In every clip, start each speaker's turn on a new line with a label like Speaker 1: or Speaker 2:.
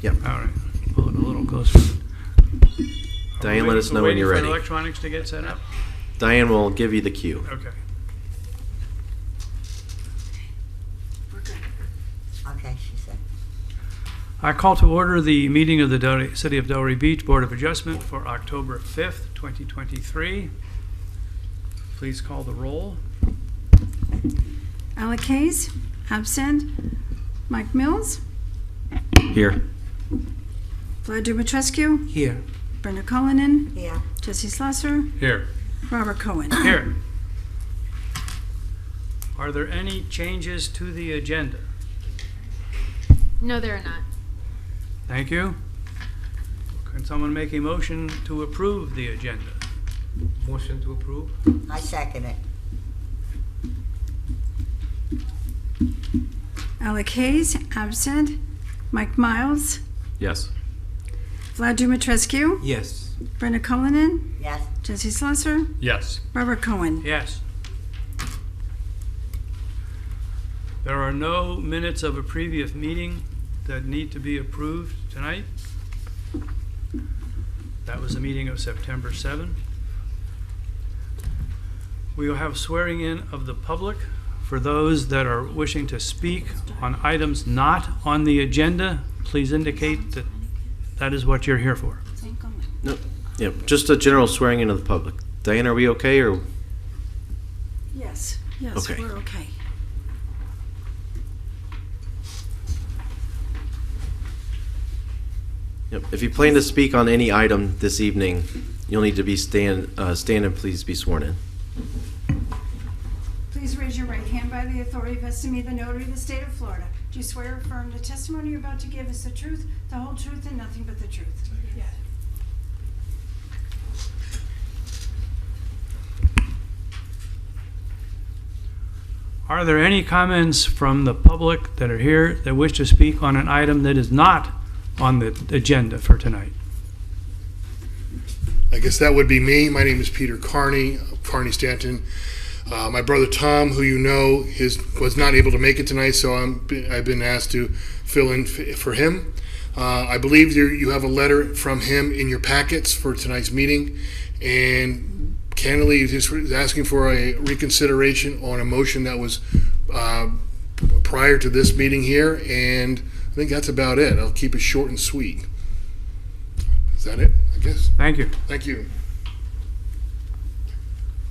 Speaker 1: Yep.
Speaker 2: All right. Pull it a little closer.
Speaker 1: Diane, let us know when you're
Speaker 2: Waiting
Speaker 1: ready.
Speaker 2: for electronics to get set up?
Speaker 1: Diane will give you the cue.
Speaker 2: Okay.
Speaker 3: We're good. Okay, she said.
Speaker 2: I call to order the meeting of the City of Delray Beach Board of Adjustment for October 5th, 2023. Please call the roll.
Speaker 4: Alec Hayes, absent. Mike Mills,
Speaker 1: Here.
Speaker 4: Vlad Dumitrescu,
Speaker 5: Here.
Speaker 4: Brenda Cullinan,
Speaker 3: Yeah.
Speaker 4: Jesse Slusser,
Speaker 2: Here.
Speaker 4: Robert Cohen.
Speaker 2: Here. Are there any changes to the agenda?
Speaker 6: No, there are not.
Speaker 2: Thank you. Can someone make a motion to approve the agenda?
Speaker 5: Motion to approve?
Speaker 3: I second it.
Speaker 4: Alec Hayes, absent. Mike Miles,
Speaker 1: Yes.
Speaker 4: Vlad Dumitrescu,
Speaker 5: Yes.
Speaker 4: Brenda Cullinan,
Speaker 3: Yes.
Speaker 4: Jesse Slusser,
Speaker 2: Yes.
Speaker 4: Robert Cohen.
Speaker 2: Yes. There are no minutes of a previous meeting that need to be approved tonight. That was the meeting of September 7. We will have swearing in of the public. For those that are wishing to speak on items not on the agenda, please indicate that that is what you're here for.
Speaker 1: No. Yep. Just a general swearing in of the public. Diane, are we okay or?
Speaker 4: Yes, yes,
Speaker 1: Okay.
Speaker 4: we're okay.
Speaker 1: Yep. If you plan to speak on any item this evening, you'll need to be stand and please be sworn in.
Speaker 4: Please raise your right hand by the authority vested in me, the notary of the state of Florida. Do you swear or affirm the testimony you're about to give is the truth, the whole truth, and nothing but the truth? Yes.
Speaker 2: Are there any comments from the public that are here that wish to speak on an item that is not on the agenda for tonight?
Speaker 7: I guess that would be me. My name is Peter Carney, of Carney Stanton. My brother Tom, who you know, was not able to make it tonight, so I've been asked to fill in for him. I believe you have a letter from him in your packets for tonight's meeting, and candidly, he's asking for a reconsideration on a motion that was prior to this meeting here, and I think that's about it. I'll keep it short and sweet. Is that it, I guess?
Speaker 2: Thank you.
Speaker 7: Thank you.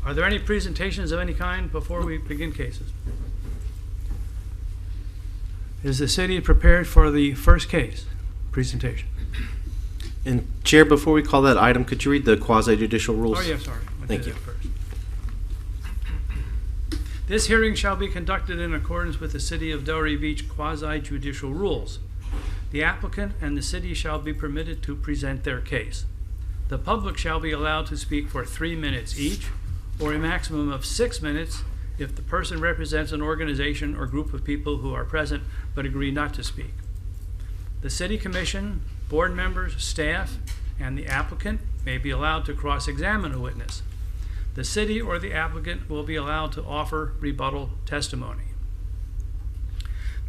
Speaker 2: Are there any presentations of any kind before we begin cases? Is the city prepared for the first case presentation?
Speaker 1: And Chair, before we call that item, could you read the quasi-judicial rules?
Speaker 2: Oh, yeah, sorry. I
Speaker 1: Thank
Speaker 2: did
Speaker 1: you.
Speaker 2: that first. This hearing shall be conducted in accordance with the City of Delray Beach quasi-judicial rules. The applicant and the city shall be permitted to present their case. The public shall be allowed to speak for 3 minutes each, or a maximum of 6 minutes if the person represents an organization or group of people who are present but agree not to speak. The City Commission, board members, staff, and the applicant may be allowed to cross-examine a witness. The city or the applicant will be allowed to offer rebuttal testimony.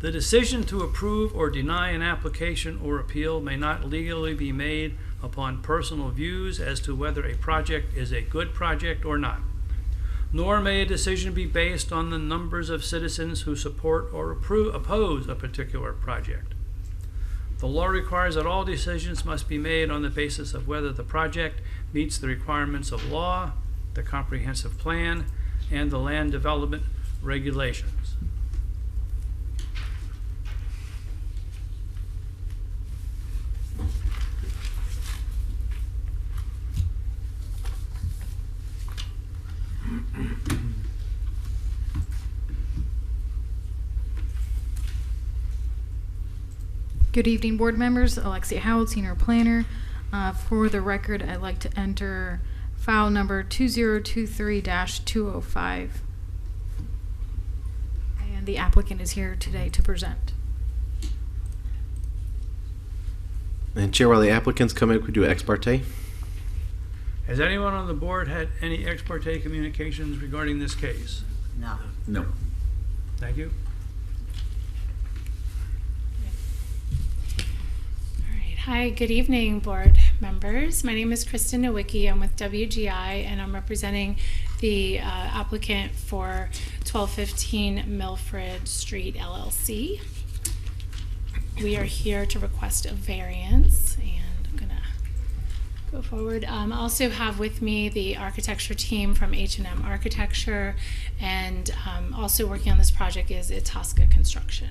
Speaker 2: The decision to approve or deny an application or appeal may not legally be made upon personal views as to whether a project is a good project or not. Nor may a decision be based on the numbers of citizens who support or oppose a particular project. The law requires that all decisions must be made on the basis of whether the project meets the requirements of law, the comprehensive plan, and the land development regulations.
Speaker 6: Good evening, board members. Alexia Howell, Senior Planner. For the record, I'd like to enter file number 2023-205. And the applicant is here today to present.
Speaker 1: And Chair, while the applicants come in, could we do ex parte?
Speaker 2: Has anyone on the board had any ex parte communications regarding this case?
Speaker 3: No.
Speaker 5: No.
Speaker 2: Thank you.
Speaker 6: All
Speaker 8: Hi, good evening, board members. My name is Kristen Nowicki. I'm with WGI, and I'm representing the applicant for 1215 Milford Street, LLC. We are here to request a variance, and I'm gonna go forward. I also have with me the architecture team from H&M Architecture, and also working on this project is Itasca Construction.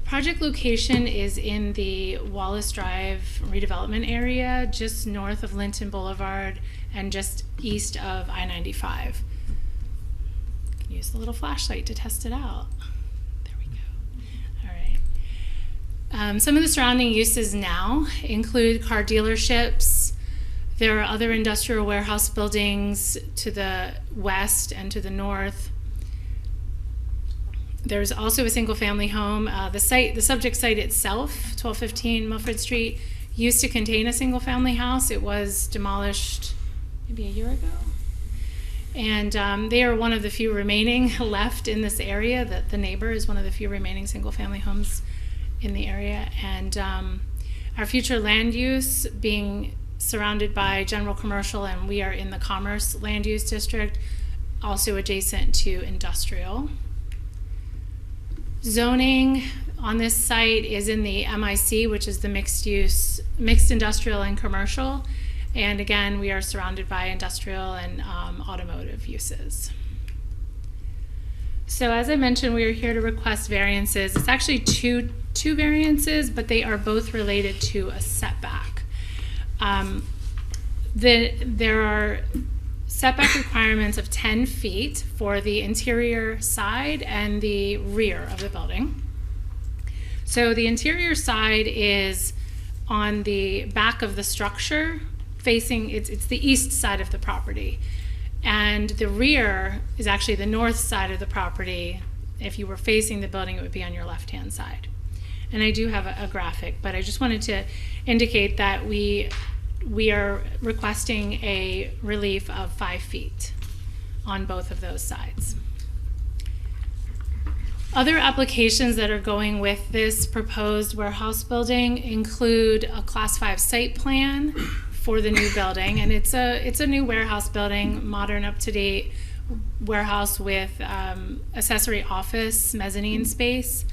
Speaker 8: Project location is in the Wallace Drive redevelopment area, just north of Linton Boulevard and just east of I-95. You can use the little flashlight to test it out. There we go. All right. Some of the surrounding uses now include car dealerships. There are other industrial warehouse buildings to the west and to the north. There's also a single-family home. The subject site itself, 1215 Milford Street, used to contain a single-family house. It was demolished maybe a year ago. And they are one of the few remaining left in this area. The neighbor is one of the few remaining single-family homes in the area. And our future land use being surrounded by general commercial, and we are in the commerce land use district, also adjacent to industrial. Zoning on this site is in the MIC, which is the mixed industrial and commercial. And again, we are surrounded by industrial and automotive uses. So as I mentioned, we are here to request variances. It's actually two variances, but they are both related to a setback. There are setback requirements of 10 feet for the interior side and the rear of the building. So the interior side is on the back of the structure, facing, it's the east side of the property. And the rear is actually the north side of the property. If you were facing the building, it would be on your left-hand side. And I do have a graphic, but I just wanted to indicate that we are requesting a relief of 5 feet on both of those sides. Other applications that are going with this proposed warehouse building include a Class 5 site plan for the new building, and it's a new warehouse building, modern, up-to-date warehouse with accessory office, mezzanine space.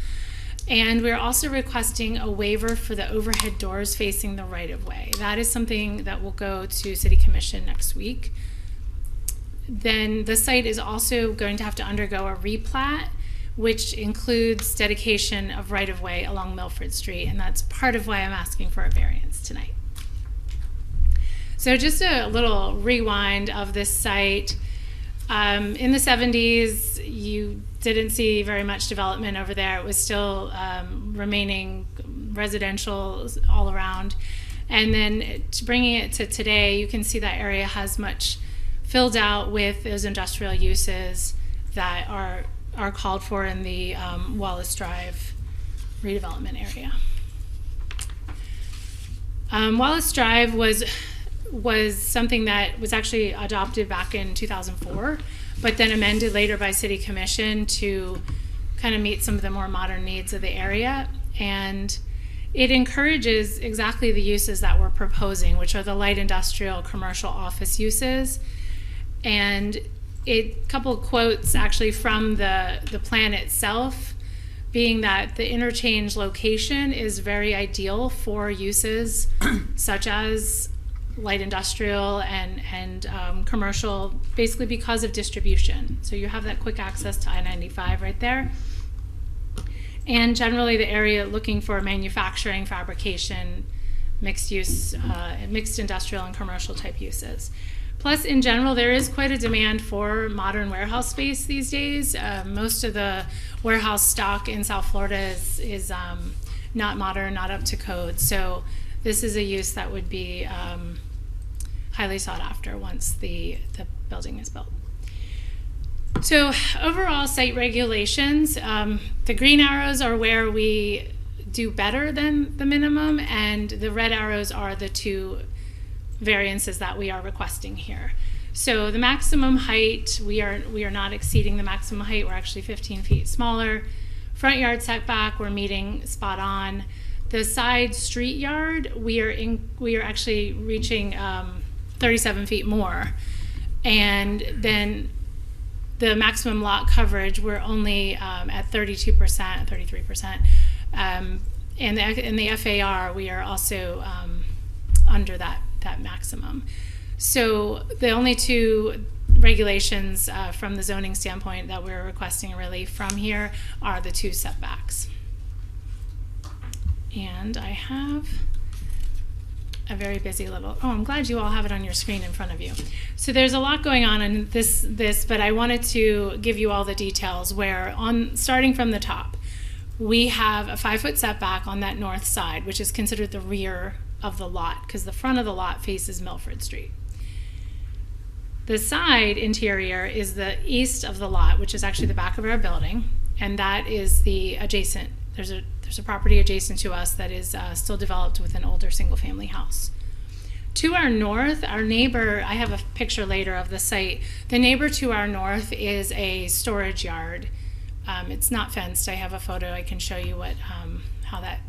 Speaker 8: And we're also requesting a waiver for the overhead doors facing the right-of-way. That is something that will go to City Commission next week. Then the site is also going to have to undergo a replat, which includes dedication of right-of-way along Milford Street, and that's part of why I'm asking for a variance tonight. So just a little rewind of this site. In the 70s, you didn't see very much development over there. It was still remaining residential all around. And then bringing it to today, you can see that area has much filled out with those industrial uses that are called for in the Wallace Drive redevelopment area. Wallace Drive was something that was actually adopted back in 2004, but then amended later by City Commission to kind of meet some of the more modern needs of the area. And it encourages exactly the uses that we're proposing, which are the light industrial commercial office uses. And a couple of quotes actually from the plan itself, being that the interchange location is very ideal for uses such as light industrial and commercial, basically because of distribution. So you have that quick access to I-95 right there. And generally the area looking for manufacturing, fabrication, mixed use, mixed industrial and commercial type uses. Plus, in general, there is quite a demand for modern warehouse space these days. Most of the warehouse stock in South Florida is not modern, not up to code. So this is a use that would be highly sought after once the building is built. So overall site regulations, the green arrows are where we do better than the minimum, and the red arrows are the two variances that we are requesting here. So the maximum height, we are not exceeding the maximum height. We're actually 15 feet smaller. Front yard setback, we're meeting spot on. The side street yard, we are actually reaching 37 feet more. And then the maximum lot coverage, we're only at 32%, 33%. In the FAR, we are also under that maximum. So the only two regulations from the zoning standpoint that we're requesting relief from here are the two setbacks. And I have a very busy little, I'm glad you all have it on your screen in front of you. So there's a lot going on in this, but I wanted to give you all the details where starting from the top, we have a 5-foot setback on that north side, which is considered the rear of the lot because the front of the lot faces Milford Street. The side interior is the east of the lot, which is actually the back of our building, and that is the adjacent. There's a property adjacent to us that is still developed with an older single-family house. To our north, our neighbor, I have a picture later of the site. The neighbor to our north is a storage yard. It's not fenced. I have a photo. I can show you how that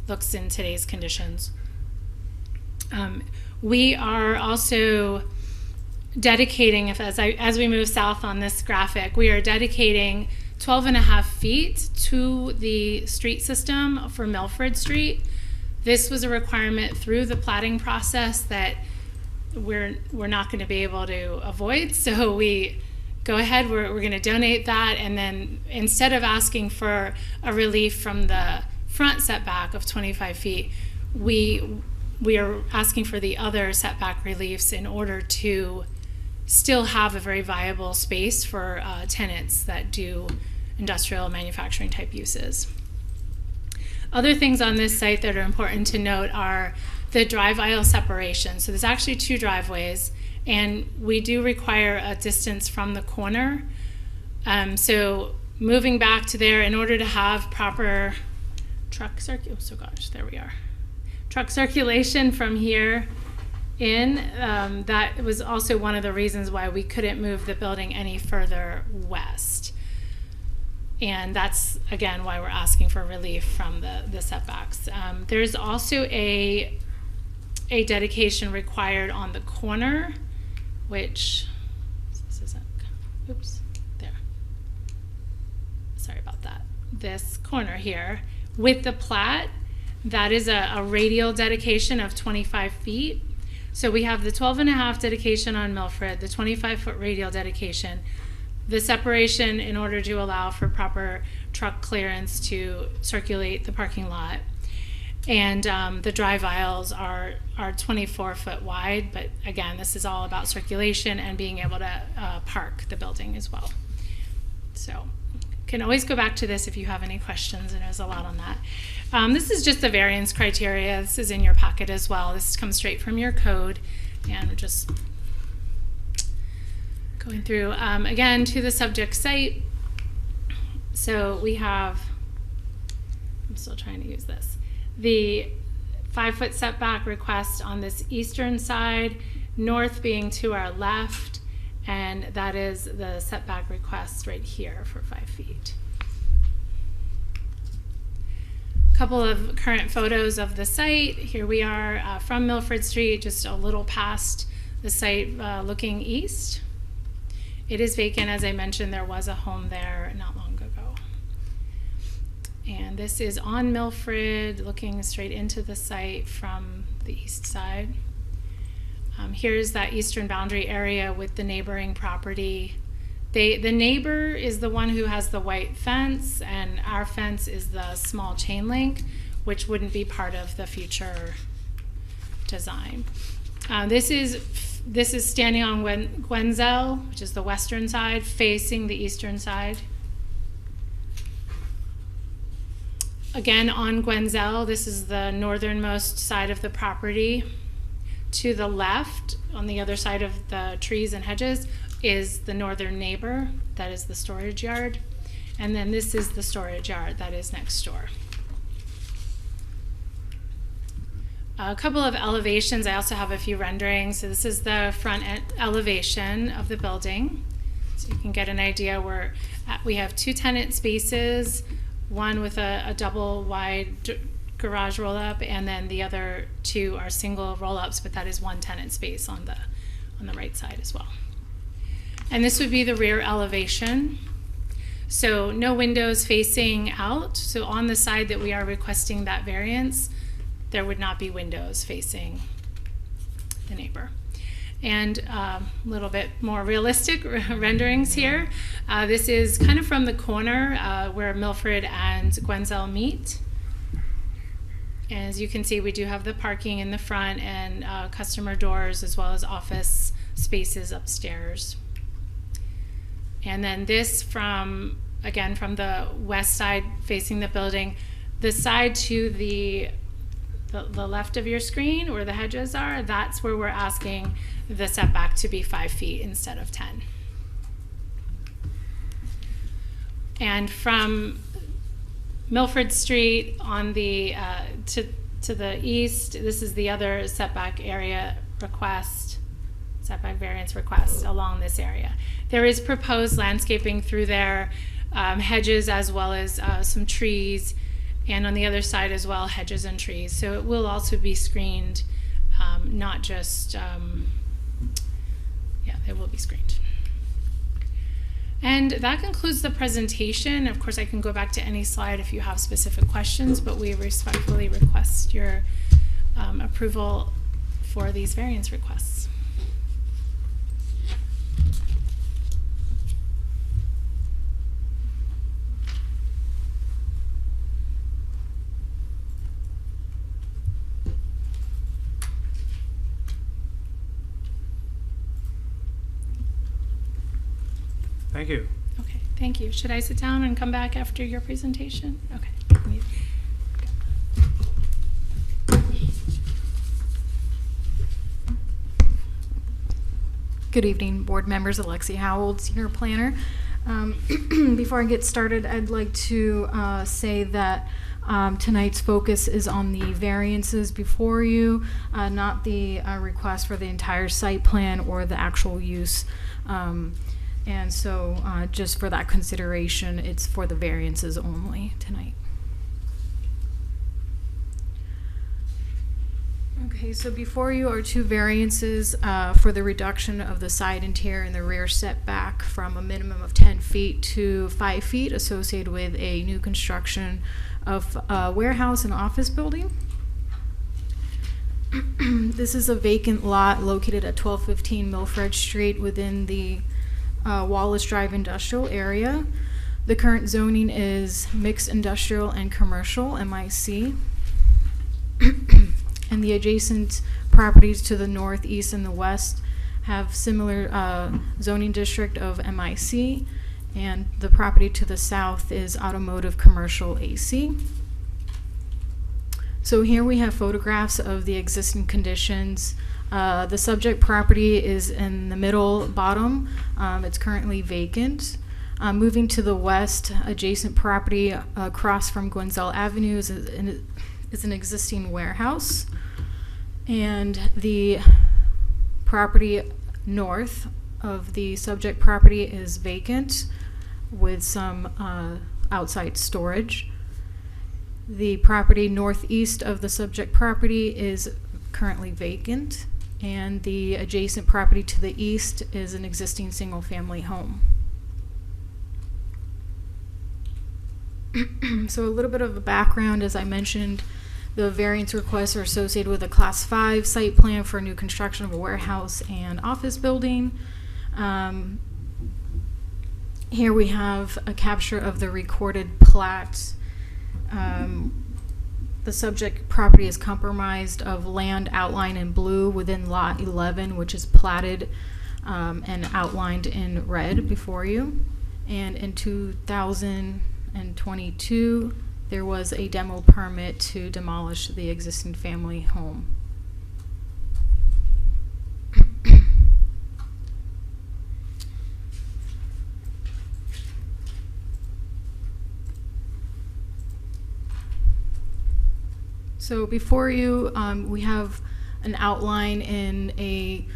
Speaker 8: looks in today's conditions. We are also dedicating, as we move south on this graphic, we are dedicating 12.5 feet to the street system for Milford Street. This was a requirement through the platting process that we're not going to be able to avoid. So we go ahead, we're going to donate that, and then instead of asking for a relief from the front setback of 25 feet, we are asking for the other setback reliefs in order to still have a very viable space for tenants that do industrial manufacturing type uses. Other things on this site that are important to note are the drive aisle separation. So there's actually two driveways, and we do require a distance from the corner. So moving back to there, in order to have proper truck circulation from here in, that was also one of the reasons why we couldn't move the building any further west. And that's, again, why we're asking for relief from the setbacks. There's also a dedication required on the corner, which, this isn't, oops, there. Sorry about that. This corner here, with the plat, that is a radial dedication of 25 feet. So we have the 12.5 dedication on Milford, the 25-foot radial dedication, the separation in order to allow for proper truck clearance to circulate the parking lot. And the drive aisles are 24-foot wide, but again, this is all about circulation and being able to park the building as well. So can always go back to this if you have any questions, and there's a lot on that. This is just the variance criteria. This is in your packet as well. This comes straight from your code, and we're just going through, again, to the subject site. So we have, I'm still trying to use this, the 5-foot setback request on this eastern side, north being to our left, and that is the setback request right here for 5 feet. Couple of current photos of the site. Here we are from Milford Street, just a little past the site looking east. It is vacant, as I mentioned. There was a home there not long ago. And this is on Milford, looking straight into the site from the east side. Here's that eastern boundary area with the neighboring property. The neighbor is the one who has the white fence, and our fence is the small chain link, which wouldn't be part of the future design. This is standing on Gwenzel, which is the western side, facing the eastern side. Again, on Gwenzel, this is the northernmost side of the property. To the left, on the other side of the trees and hedges, is the northern neighbor. That is the storage yard. And then this is the storage yard that is next door. A couple of elevations. I also have a few renderings. So this is the front elevation of the building. So you can get an idea where we have 2 tenant spaces, one with a double wide garage roll-up, and then the other 2 are single roll-ups, but that is 1 tenant space on the right side as well. And this would be the rear elevation. So no windows facing out. So on the side that we are requesting that variance, there would not be windows facing the neighbor. And a little bit more realistic renderings here. This is kind of from the corner where Milford and Gwenzel meet. As you can see, we do have the parking in the front and customer doors, as well as office spaces upstairs. And then this from the west side facing the building, the side to the left of your screen where the hedges are, that's where we're asking the setback to be 5 feet instead of 10. And from Milford Street on the to the east, this is the other setback area request, setback variance request along this area. There is proposed landscaping through there, hedges as well as some trees, and on the other side as well, hedges and trees. So it will also be screened, not just, it will be screened. And that concludes the presentation. Of course, I can go back to any slide if you have specific questions, but we respectfully request your approval for these variance requests.
Speaker 2: Thank you.
Speaker 8: Okay, thank you. Should I sit down and come back after your presentation? Okay.
Speaker 6: Good evening, board members. Alexia Howell, senior planner. Before I get started, I'd like to say that tonight's focus is on the variances before you, not the request for the entire site plan or the actual use. And so just for that consideration, it's for the variances only tonight. Okay, so before you are 2 variances for the reduction of the side interior and the rear setback from a minimum of 10 feet to 5 feet associated with a new construction of a warehouse and office building. This is a vacant lot located at 1215 Milford Street within the Wallace Drive industrial area. The current zoning is mixed industrial and commercial, MIC. And the adjacent properties to the north, east, and the west have similar zoning district of MIC, and the property to the south is automotive commercial AC. So here we have photographs of the existing conditions. The subject property is in the middle bottom. It's currently vacant. Moving to the west, adjacent property across from Gwenzel Avenue is an existing warehouse. And the property north of the subject property is vacant with some outside storage. The property northeast of the subject property is currently vacant, and the adjacent property to the east is an existing single-family home. So a little bit of a background, as I mentioned, the variance requests are associated with a Class 5 site plan for new construction of a warehouse and office building. Here we have a capture of the recorded plat. The subject property is comprised of land outlined in blue within Lot 11, which is platted and outlined in red before you. And in 2022, there was a demo permit to demolish the existing family home. So before you, we have an outline in a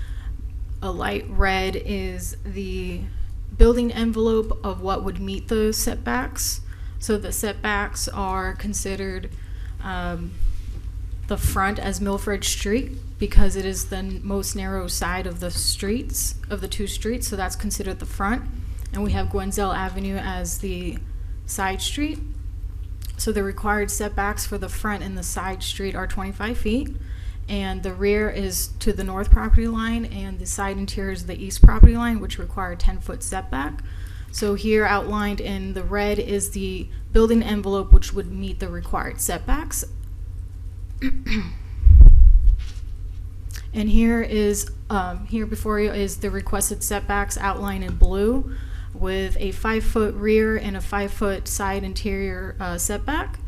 Speaker 6: light red is the building envelope of what would meet those setbacks. So the setbacks are considered the front as Milford Street because it is the most narrow side of the streets, of the two streets, so that's considered the front. And we have Gwenzel Avenue as the side street. So the required setbacks for the front and the side street are 25 feet. And the rear is to the north property line, and the side interior is the east property line, which require 10-foot setback. So here outlined in the red is the building envelope, which would meet the required setbacks. And here is, here before you is the requested setbacks outlined in blue with a 5-foot rear and a 5-foot side interior setback,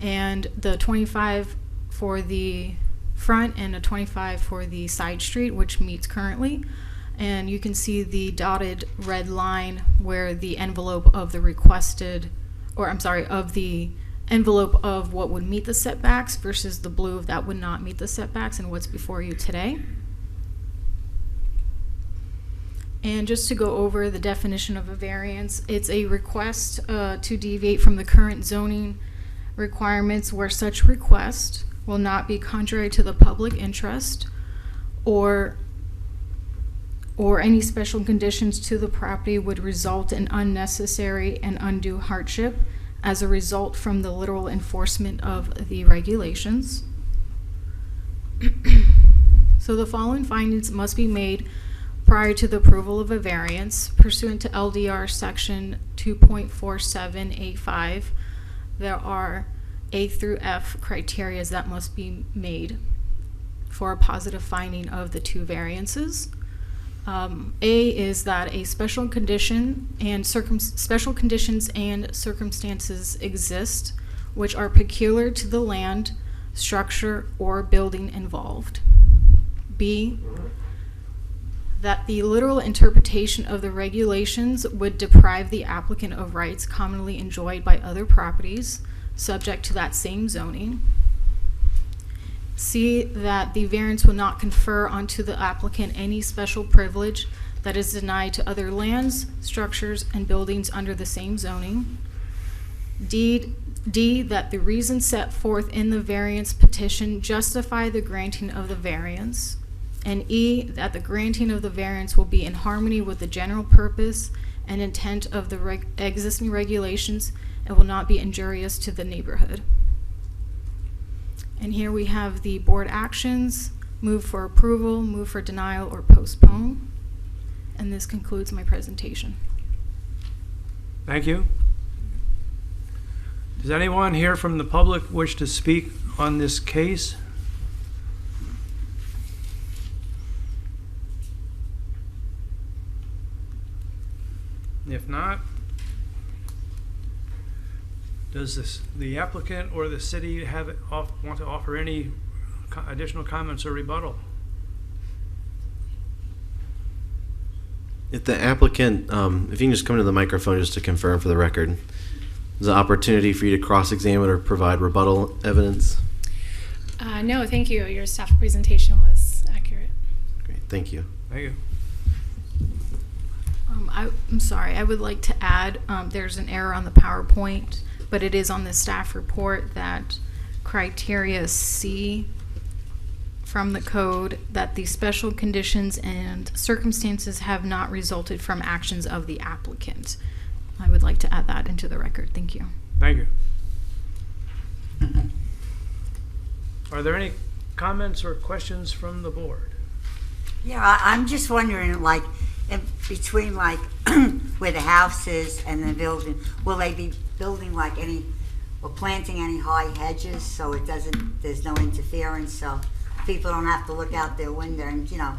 Speaker 6: and the 25 for the front and a 25 for the side street, which meets currently. And you can see the dotted red line where the envelope of the requested, or I'm sorry, of the envelope of what would meet the setbacks versus the blue that would not meet the setbacks and what's before you today. And just to go over the definition of a variance, it's a request to deviate from the current zoning requirements where such request will not be contrary to the public interest or any special conditions to the property would result in unnecessary and undue hardship as a result from the literal enforcement of the regulations. So the following findings must be made prior to the approval of a variance pursuant to LDR section 2.4785. There are A through F criteria that must be made for a positive finding of the two variances. A is that a special condition and special conditions and circumstances exist which are peculiar to the land, structure, or building involved. B, that the literal interpretation of the regulations would deprive the applicant of rights commonly enjoyed by other properties subject to that same zoning. C, that the variance will not confer onto the applicant any special privilege that is denied to other lands, structures, and buildings under the same zoning. D, that the reasons set forth in the variance petition justify the granting of the variance. And E, that the granting of the variance will be in harmony with the general purpose and intent of the existing regulations and will not be injurious to the neighborhood. And here we have the board actions: move for approval, move for denial, or postpone. And this concludes my presentation.
Speaker 2: Thank you. Does anyone here from the public wish to speak on this case? If not, does the applicant or the city want to offer any additional comments or rebuttal?
Speaker 1: If the applicant, if you can just come to the microphone just to confirm for the record, there's an opportunity for you to cross-examine or provide rebuttal evidence.
Speaker 8: No, thank you. Your staff presentation was accurate.
Speaker 1: Great, thank you.
Speaker 2: Thank you.
Speaker 6: I'm sorry, I would like to add, there's an error on the PowerPoint, but it is on the staff report that criteria C from the code that the special conditions and circumstances have not resulted from actions of the applicant. I would like to add that into the record. Thank you.
Speaker 2: Thank you. Are there any comments or questions from the board?
Speaker 3: Yeah, I'm just wondering, like, in between, like, where the house is and the building, will they be building like any, or planting any high hedges so it doesn't, there's no interference, so people don't have to look out their window and, you know?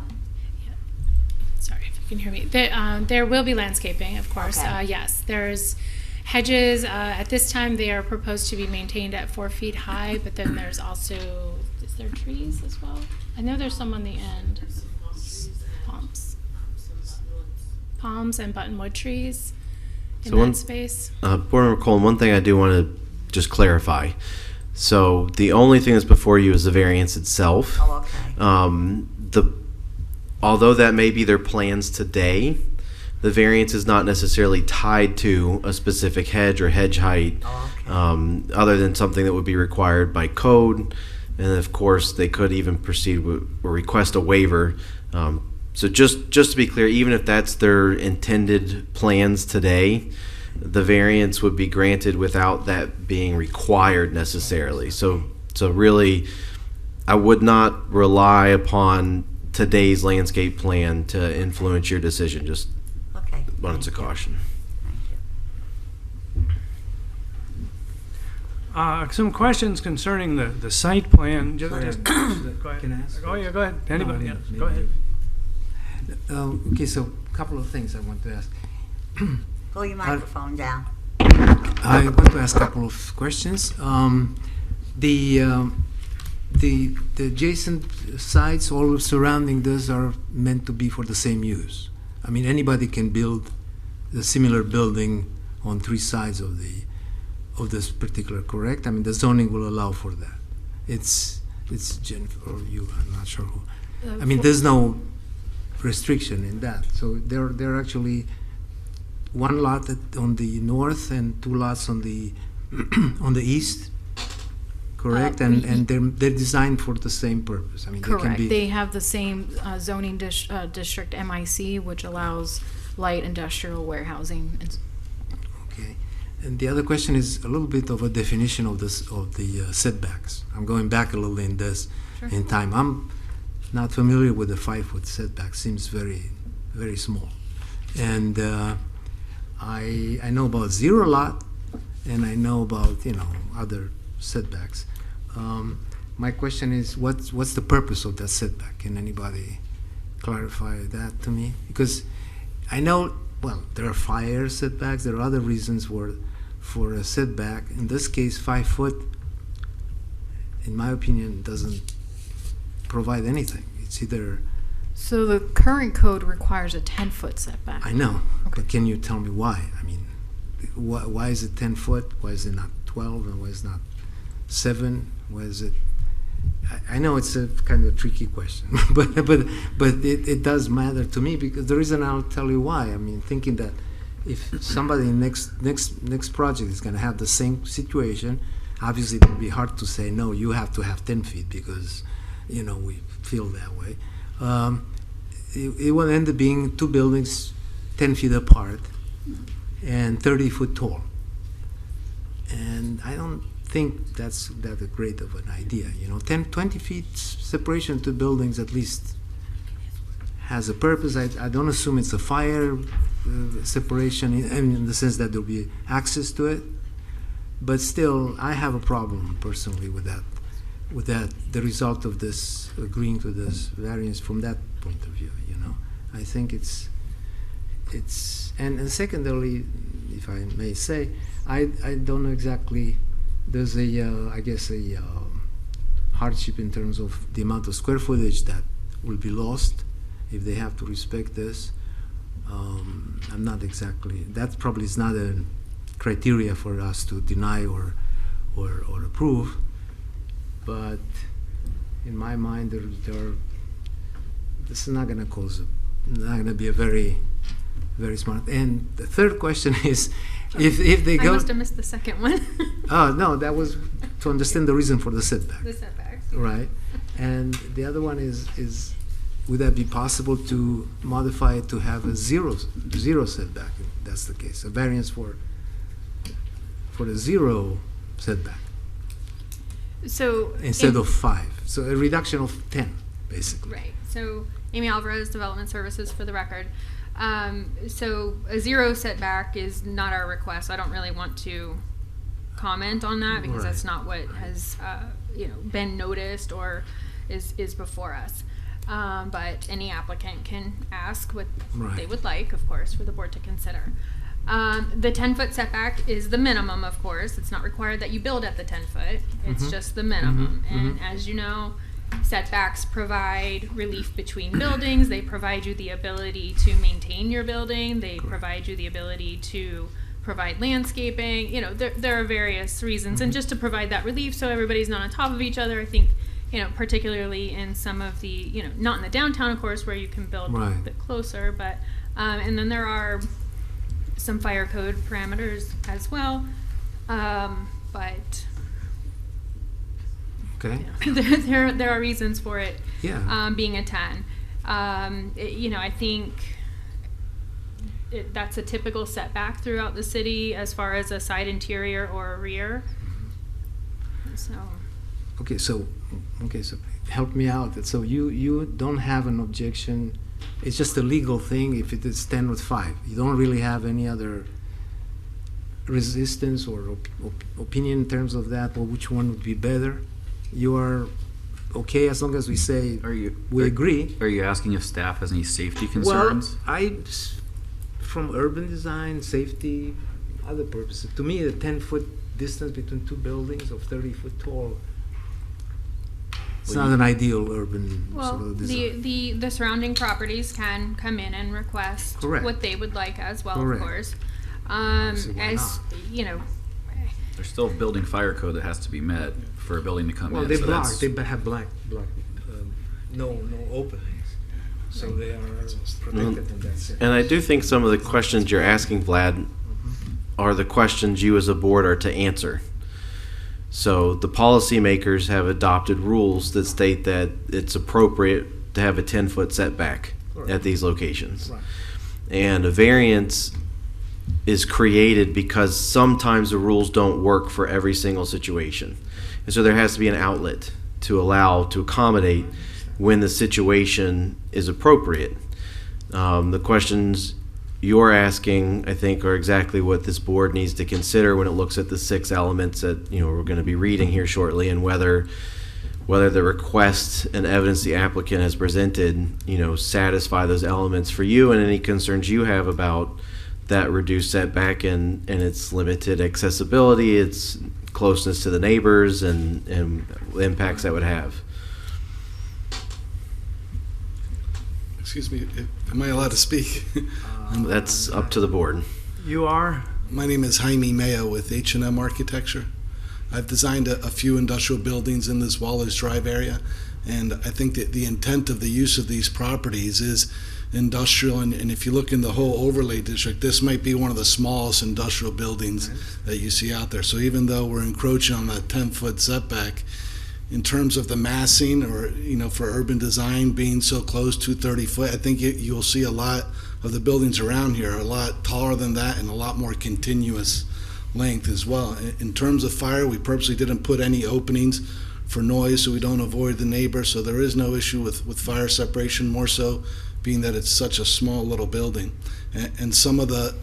Speaker 8: Sorry if you can hear me. There will be landscaping, of course.
Speaker 3: Okay.
Speaker 8: Yes, there's hedges. At this time, they are proposed to be maintained at 4 feet high, but then there's also, is there trees as well? I know there's some on the end. Palms and buttonwood trees in that space.
Speaker 1: Board Member Colon, one thing I do want to just clarify. So the only thing that's before you is the variance itself.
Speaker 3: Oh, okay.
Speaker 1: Although that may be their plans today, the variance is not necessarily tied to a specific hedge or hedge height, other than something that would be required by code. And of course, they could even proceed with or request a waiver. So just to be clear, even if that's their intended plans today, the variance would be granted without that being required necessarily. So really, I would not rely upon today's landscape plan to influence your decision. Just
Speaker 3: Okay.
Speaker 1: abundance of caution.
Speaker 3: Thank you.
Speaker 2: Some questions concerning the site plan. Just,
Speaker 5: Sorry,
Speaker 2: just, go ahead.
Speaker 5: can I ask?
Speaker 2: Oh, yeah, go ahead. Anybody,
Speaker 5: No,
Speaker 2: yes,
Speaker 5: maybe-
Speaker 2: go ahead.
Speaker 5: Okay, so a couple of things I want to ask.
Speaker 3: Pull your microphone down.
Speaker 5: I want to ask a couple of questions. The adjacent sites, all surrounding this, are meant to be for the same use. I mean, anybody can build a similar building on three sides of this particular, correct? I mean, the zoning will allow for that. It's Jennifer or you, I'm not sure who. I mean, there's no restriction in that. So they're actually one lot on the north and two lots on the on the east, correct? And they're designed for the same purpose. I mean,
Speaker 6: Correct.
Speaker 5: they can be.
Speaker 6: They have the same zoning district MIC, which allows light industrial warehousing.
Speaker 5: Okay. And the other question is a little bit of a definition of the setbacks. I'm going back a little in this in time. I'm not familiar with the 5-foot setback. Seems very, very small. And I know about zero lot, and I know about other setbacks. My question is, what's the purpose of that setback? Can anybody clarify that to me? Because I know, well, there are fire setbacks. There are other reasons for a setback. In this case, 5 foot, in my opinion, doesn't provide anything. It's either.
Speaker 6: So the current code requires a 10-foot setback.
Speaker 5: I know, but can you tell me why? I mean, why is it 10 foot? Why is it not 12? And why is it not 7? Why is it? I know it's a kind of a tricky question, but it does matter to me, because the reason I'll tell you why. I mean, thinking that if somebody next project is going to have the same situation, obviously it would be hard to say no. You have to have 10 feet because we feel that way. It will end up being two buildings 10 feet apart and 30 foot tall. And I don't think that's that great of an idea. 20 feet separation to buildings at least has a purpose. I don't assume it's a fire separation in the sense that there'll be access to it. But still, I have a problem personally with that. The result of this agreeing to this variance from that point of view, I think it's and secondarily, if I may say, I don't know exactly. There's I guess a hardship in terms of the amount of square footage that will be lost if they have to respect this. I'm not exactly. That probably is not a criteria for us to deny or approve. But in my mind, this is not going to be a very, very smart. And the third question is, if they go.
Speaker 9: I must have missed the second one.
Speaker 5: Oh no, that was to understand the reason for the setback.
Speaker 9: The setbacks.
Speaker 5: Right. And the other one is, would that be possible to modify it to have a zero setback? If that's the case, a variance for the zero setback.
Speaker 9: So
Speaker 5: Instead of 5, so a reduction of 10, basically.
Speaker 9: Right. So Amy Alvarez, Development Services, for the record. So a zero setback is not our request. I don't really want to comment on that because that's not what has been noticed or is before us. But any applicant can ask what they would like, of course, for the board to consider. The 10-foot setback is the minimum, of course. It's not required that you build at the 10-foot. It's just the minimum. And as you know, setbacks provide relief between buildings. They provide you the ability to maintain your building. They provide you the ability to provide landscaping. There are various reasons. And just to provide that relief so everybody's not on top of each other, I think, particularly in some of the, not in the downtown, of course, where you can build a bit closer, but And then there are some fire code parameters as well. But
Speaker 5: Okay.
Speaker 9: there are reasons for it
Speaker 5: Yeah.
Speaker 9: being a 10. I think that's a typical setback throughout the city as far as a side interior or a rear. So
Speaker 5: Okay, so help me out. So you don't have an objection. It's just a legal thing if it is 10 with 5. You don't really have any other resistance or opinion in terms of that, or which one would be better. You are okay as long as we say we agree.
Speaker 10: Are you asking if staff has any safety
Speaker 5: Well,
Speaker 10: concerns?
Speaker 5: from urban design, safety, other purposes, to me, a 10-foot distance between two buildings of 30 foot tall, it's not an ideal urban sort of design.
Speaker 9: the surrounding properties can come in and request
Speaker 5: Correct.
Speaker 9: what they would like as well,
Speaker 5: Correct.
Speaker 9: of course.
Speaker 5: So why
Speaker 9: As
Speaker 5: not?
Speaker 9: you know,
Speaker 10: There's still a building fire code that has to be met for a building to come
Speaker 5: Well,
Speaker 10: in.
Speaker 5: they
Speaker 10: so
Speaker 5: block.
Speaker 10: that's-
Speaker 5: They have no openings, so they are protected in that sense.
Speaker 1: And I do think some of the questions you're asking, Vlad, are the questions you as a board are to answer. So the policymakers have adopted rules that state that it's appropriate to have a 10-foot setback
Speaker 5: Correct.
Speaker 1: at these locations.
Speaker 5: Right.
Speaker 1: And a variance is created because sometimes the rules don't work for every single situation. And so there has to be an outlet to accommodate when the situation is appropriate. The questions you're asking, I think, are exactly what this board needs to consider when it looks at the 6 elements that we're going to be reading here shortly, and whether the request and evidence the applicant has presented, satisfy those elements for you, and any concerns you have about that reduced setback and its limited accessibility, its closeness to the neighbors, and the impacts that would have.
Speaker 11: Excuse me, am I allowed to speak?
Speaker 1: That's up to the board.
Speaker 2: You are?
Speaker 11: My name is Jaime Mayo with H&M Architecture. I've designed a few industrial buildings in this Wallace Drive area, and I think that the intent of the use of these properties is industrial, and if you look in the whole overlay district, this might be one of the smallest industrial buildings that you see out there. So even though we're encroaching on a 10-foot setback, in terms of the massing or, for urban design being so close to 30 foot, I think you'll see a lot of the buildings around here are a lot taller than that and a lot more continuous length as well. In terms of fire, we purposely didn't put any openings for noise so we don't avoid the neighbor, so there is no issue with fire separation, more so being that it's such a small little building. And some of the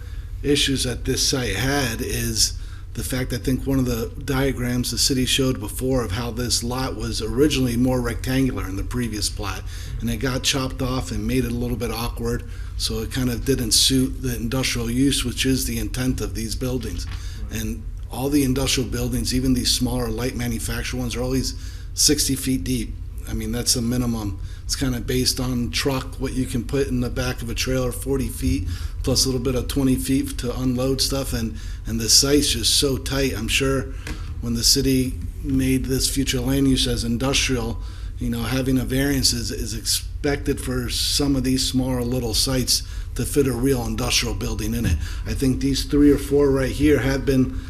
Speaker 11: issues that this site had is the fact, I think one of the diagrams the city showed before of how this lot was originally more rectangular in the previous plat, and it got chopped off and made it a little bit awkward, so it kind of didn't suit the industrial use, which is the intent of these buildings. And all the industrial buildings, even these smaller light manufactured ones, are always 60 feet deep. I mean, that's a minimum. It's kind of based on truck, what you can put in the back of a trailer, 40 feet, plus a little bit of 20 feet to unload stuff, and the site's just so tight. I'm sure when the city made this future land use as industrial, having a variance is expected for some of these smaller little sites to fit a real industrial building in it. I think these 3 or 4 right here have been,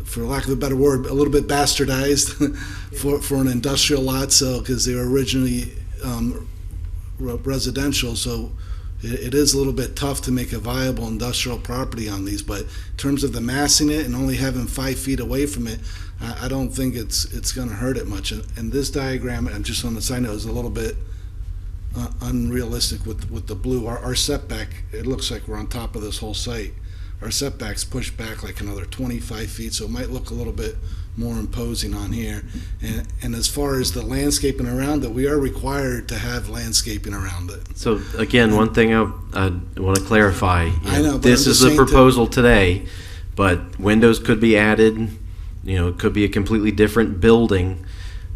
Speaker 11: for lack of a better word, a little bit bastardized for an industrial lot, so because they were originally residential, so it is a little bit tough to make a viable industrial property on these. But in terms of the massing it and only having 5 feet away from it, I don't think it's going to hurt it much. And this diagram, and just on the side note, is a little bit unrealistic with the blue. Our setback, it looks like we're on top of this whole site. Our setback's pushed back like another 25 feet, so it might look a little bit more imposing on here. And as far as the landscaping around it, we are required to have landscaping around it.
Speaker 1: So again, one thing I want to clarify.
Speaker 11: I know, but
Speaker 1: this
Speaker 11: I'm
Speaker 1: is
Speaker 11: just
Speaker 1: a
Speaker 11: saying
Speaker 1: proposal today, but windows could be added. It could be a completely different building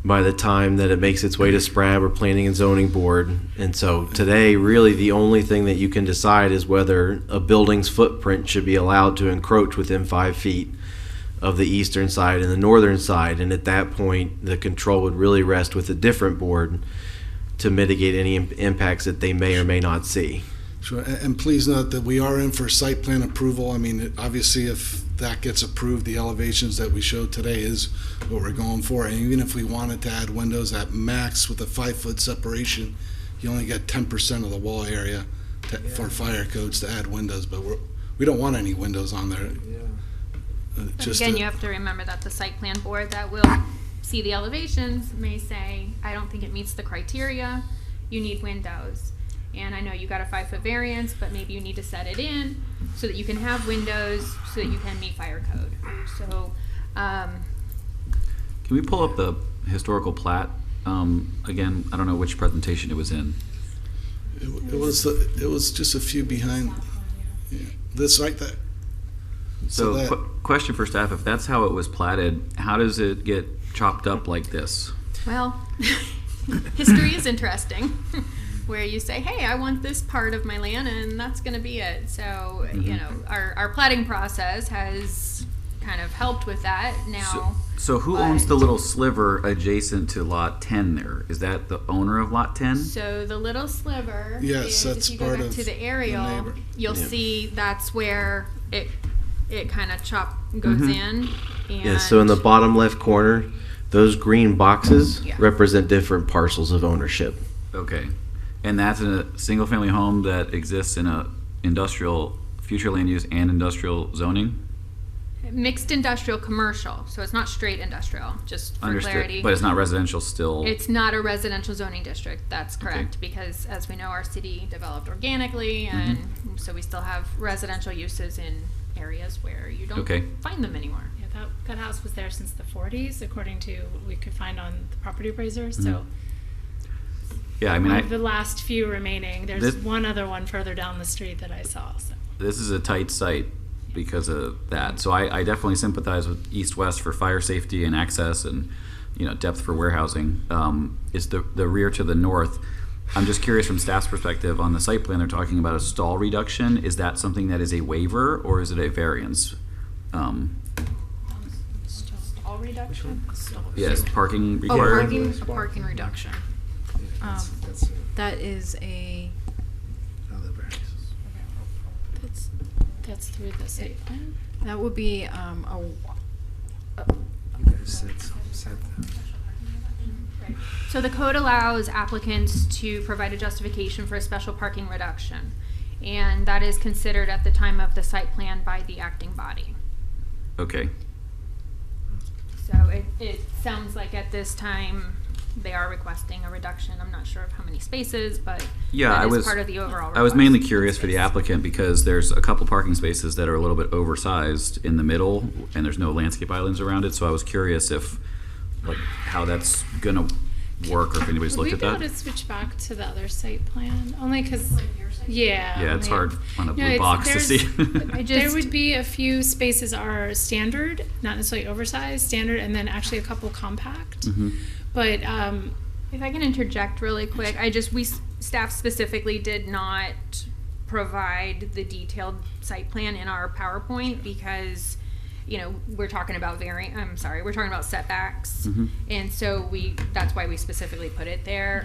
Speaker 1: by the time that it makes its way to SPRAB or Planning and Zoning Board. And so today, really the only thing that you can decide is whether a building's footprint should be allowed to encroach within 5 feet of the eastern side and the northern side. And at that point, the control would really rest with a different board to mitigate any impacts that they may or may not see.
Speaker 11: Sure, and please note that we are in for site plan approval. I mean, obviously, if that gets approved, the elevations that we showed today is what we're going for. And even if we wanted to add windows at max with a 5-foot separation, you only get 10% of the wall area for fire codes to add windows, but we don't want any windows on there.
Speaker 9: But again, you have to remember that the site plan board that will see the elevations may say, I don't think it meets the criteria, you need windows. And I know you got a 5-foot variance, but maybe you need to set it in so that you can have windows so that you can meet fire code. So,
Speaker 10: Can we pull up the historical plat? Again, I don't know which presentation it was in.
Speaker 11: It was just a few behind. Yeah, this right there.
Speaker 10: So,
Speaker 11: that-
Speaker 10: question for staff: if that's how it was platted, how does it get chopped up like this?
Speaker 9: well, history is interesting. Where you say, hey, I want this part of my land, and that's going to be it. So, you know, our platting process has kind of helped with that now.
Speaker 10: So who owns the little sliver adjacent to lot 10 there? Is that the owner of lot 10?
Speaker 9: So the little sliver,
Speaker 11: Yes,
Speaker 9: is,
Speaker 11: that's
Speaker 9: if you go
Speaker 11: part
Speaker 9: back
Speaker 11: of
Speaker 9: to the
Speaker 11: the
Speaker 9: aerial,
Speaker 11: neighbor.
Speaker 9: you'll see that's where it kind of goes
Speaker 10: Mhm.
Speaker 9: in. And
Speaker 1: Yeah, so in the bottom left corner, those green boxes
Speaker 9: Yeah.
Speaker 1: represent different parcels of ownership.
Speaker 10: Okay. And that's in a single-family home that exists in a industrial, future land use and industrial zoning?
Speaker 9: mixed industrial commercial, so it's not straight industrial, just for
Speaker 10: Understood.
Speaker 9: clarity.
Speaker 10: But it's not residential still?
Speaker 9: It's not a residential zoning district, that's correct, because as we know, our city developed organically, and so we still have residential uses in areas where you don't
Speaker 10: Okay.
Speaker 9: find them anymore.
Speaker 8: Yeah, that house was there since the 40s, according to what we could find on the property appraisers. So
Speaker 10: Yeah, I mean,
Speaker 8: one of the last few remaining. There's
Speaker 10: This-
Speaker 8: one other one further down the street that I saw. So.
Speaker 10: this is a tight site because of that. So I definitely sympathize with east-west for fire safety and access and, you know, depth for warehousing. Is the rear to the north. I'm just curious from staff's perspective, on the site plan, they're talking about a stall reduction. Is that something that is a waiver or is it a variance?
Speaker 9: Stall reduction?
Speaker 10: Yes, parking
Speaker 9: Oh,
Speaker 10: required?
Speaker 9: a parking reduction.
Speaker 6: That is a,
Speaker 8: That's through the site plan.
Speaker 6: that would be,
Speaker 9: So the code allows applicants to provide a justification for a special parking reduction, and that is considered at the time of the site plan by the acting body.
Speaker 10: Okay.
Speaker 9: So it sounds like at this time, they are requesting a reduction. I'm not sure of how many spaces, but
Speaker 10: Yeah,
Speaker 9: that
Speaker 10: I
Speaker 9: is
Speaker 10: was
Speaker 9: part of the overall
Speaker 10: I was
Speaker 9: request.
Speaker 10: mainly curious for the applicant because there's a couple parking spaces that are a little bit oversized in the middle, and there's no landscape islands around it. So I was curious if, like, how that's gonna work, or if anybody's
Speaker 8: Would
Speaker 10: looked
Speaker 8: we
Speaker 10: at
Speaker 8: be able
Speaker 10: that.
Speaker 8: to switch back to the other site plan? Only because, yeah.
Speaker 10: Yeah, it's hard on a blue
Speaker 8: it's-
Speaker 10: box to see.
Speaker 8: there
Speaker 9: just-
Speaker 8: would be a few spaces are standard, not necessarily oversized, standard, and then actually a couple compact.
Speaker 10: Mhm.
Speaker 8: But
Speaker 9: If I can interject really quick, staff specifically did not provide the detailed site plan in our PowerPoint because, you know, we're talking about we're talking about setbacks.
Speaker 10: Mhm.
Speaker 9: And so that's why we specifically put it there,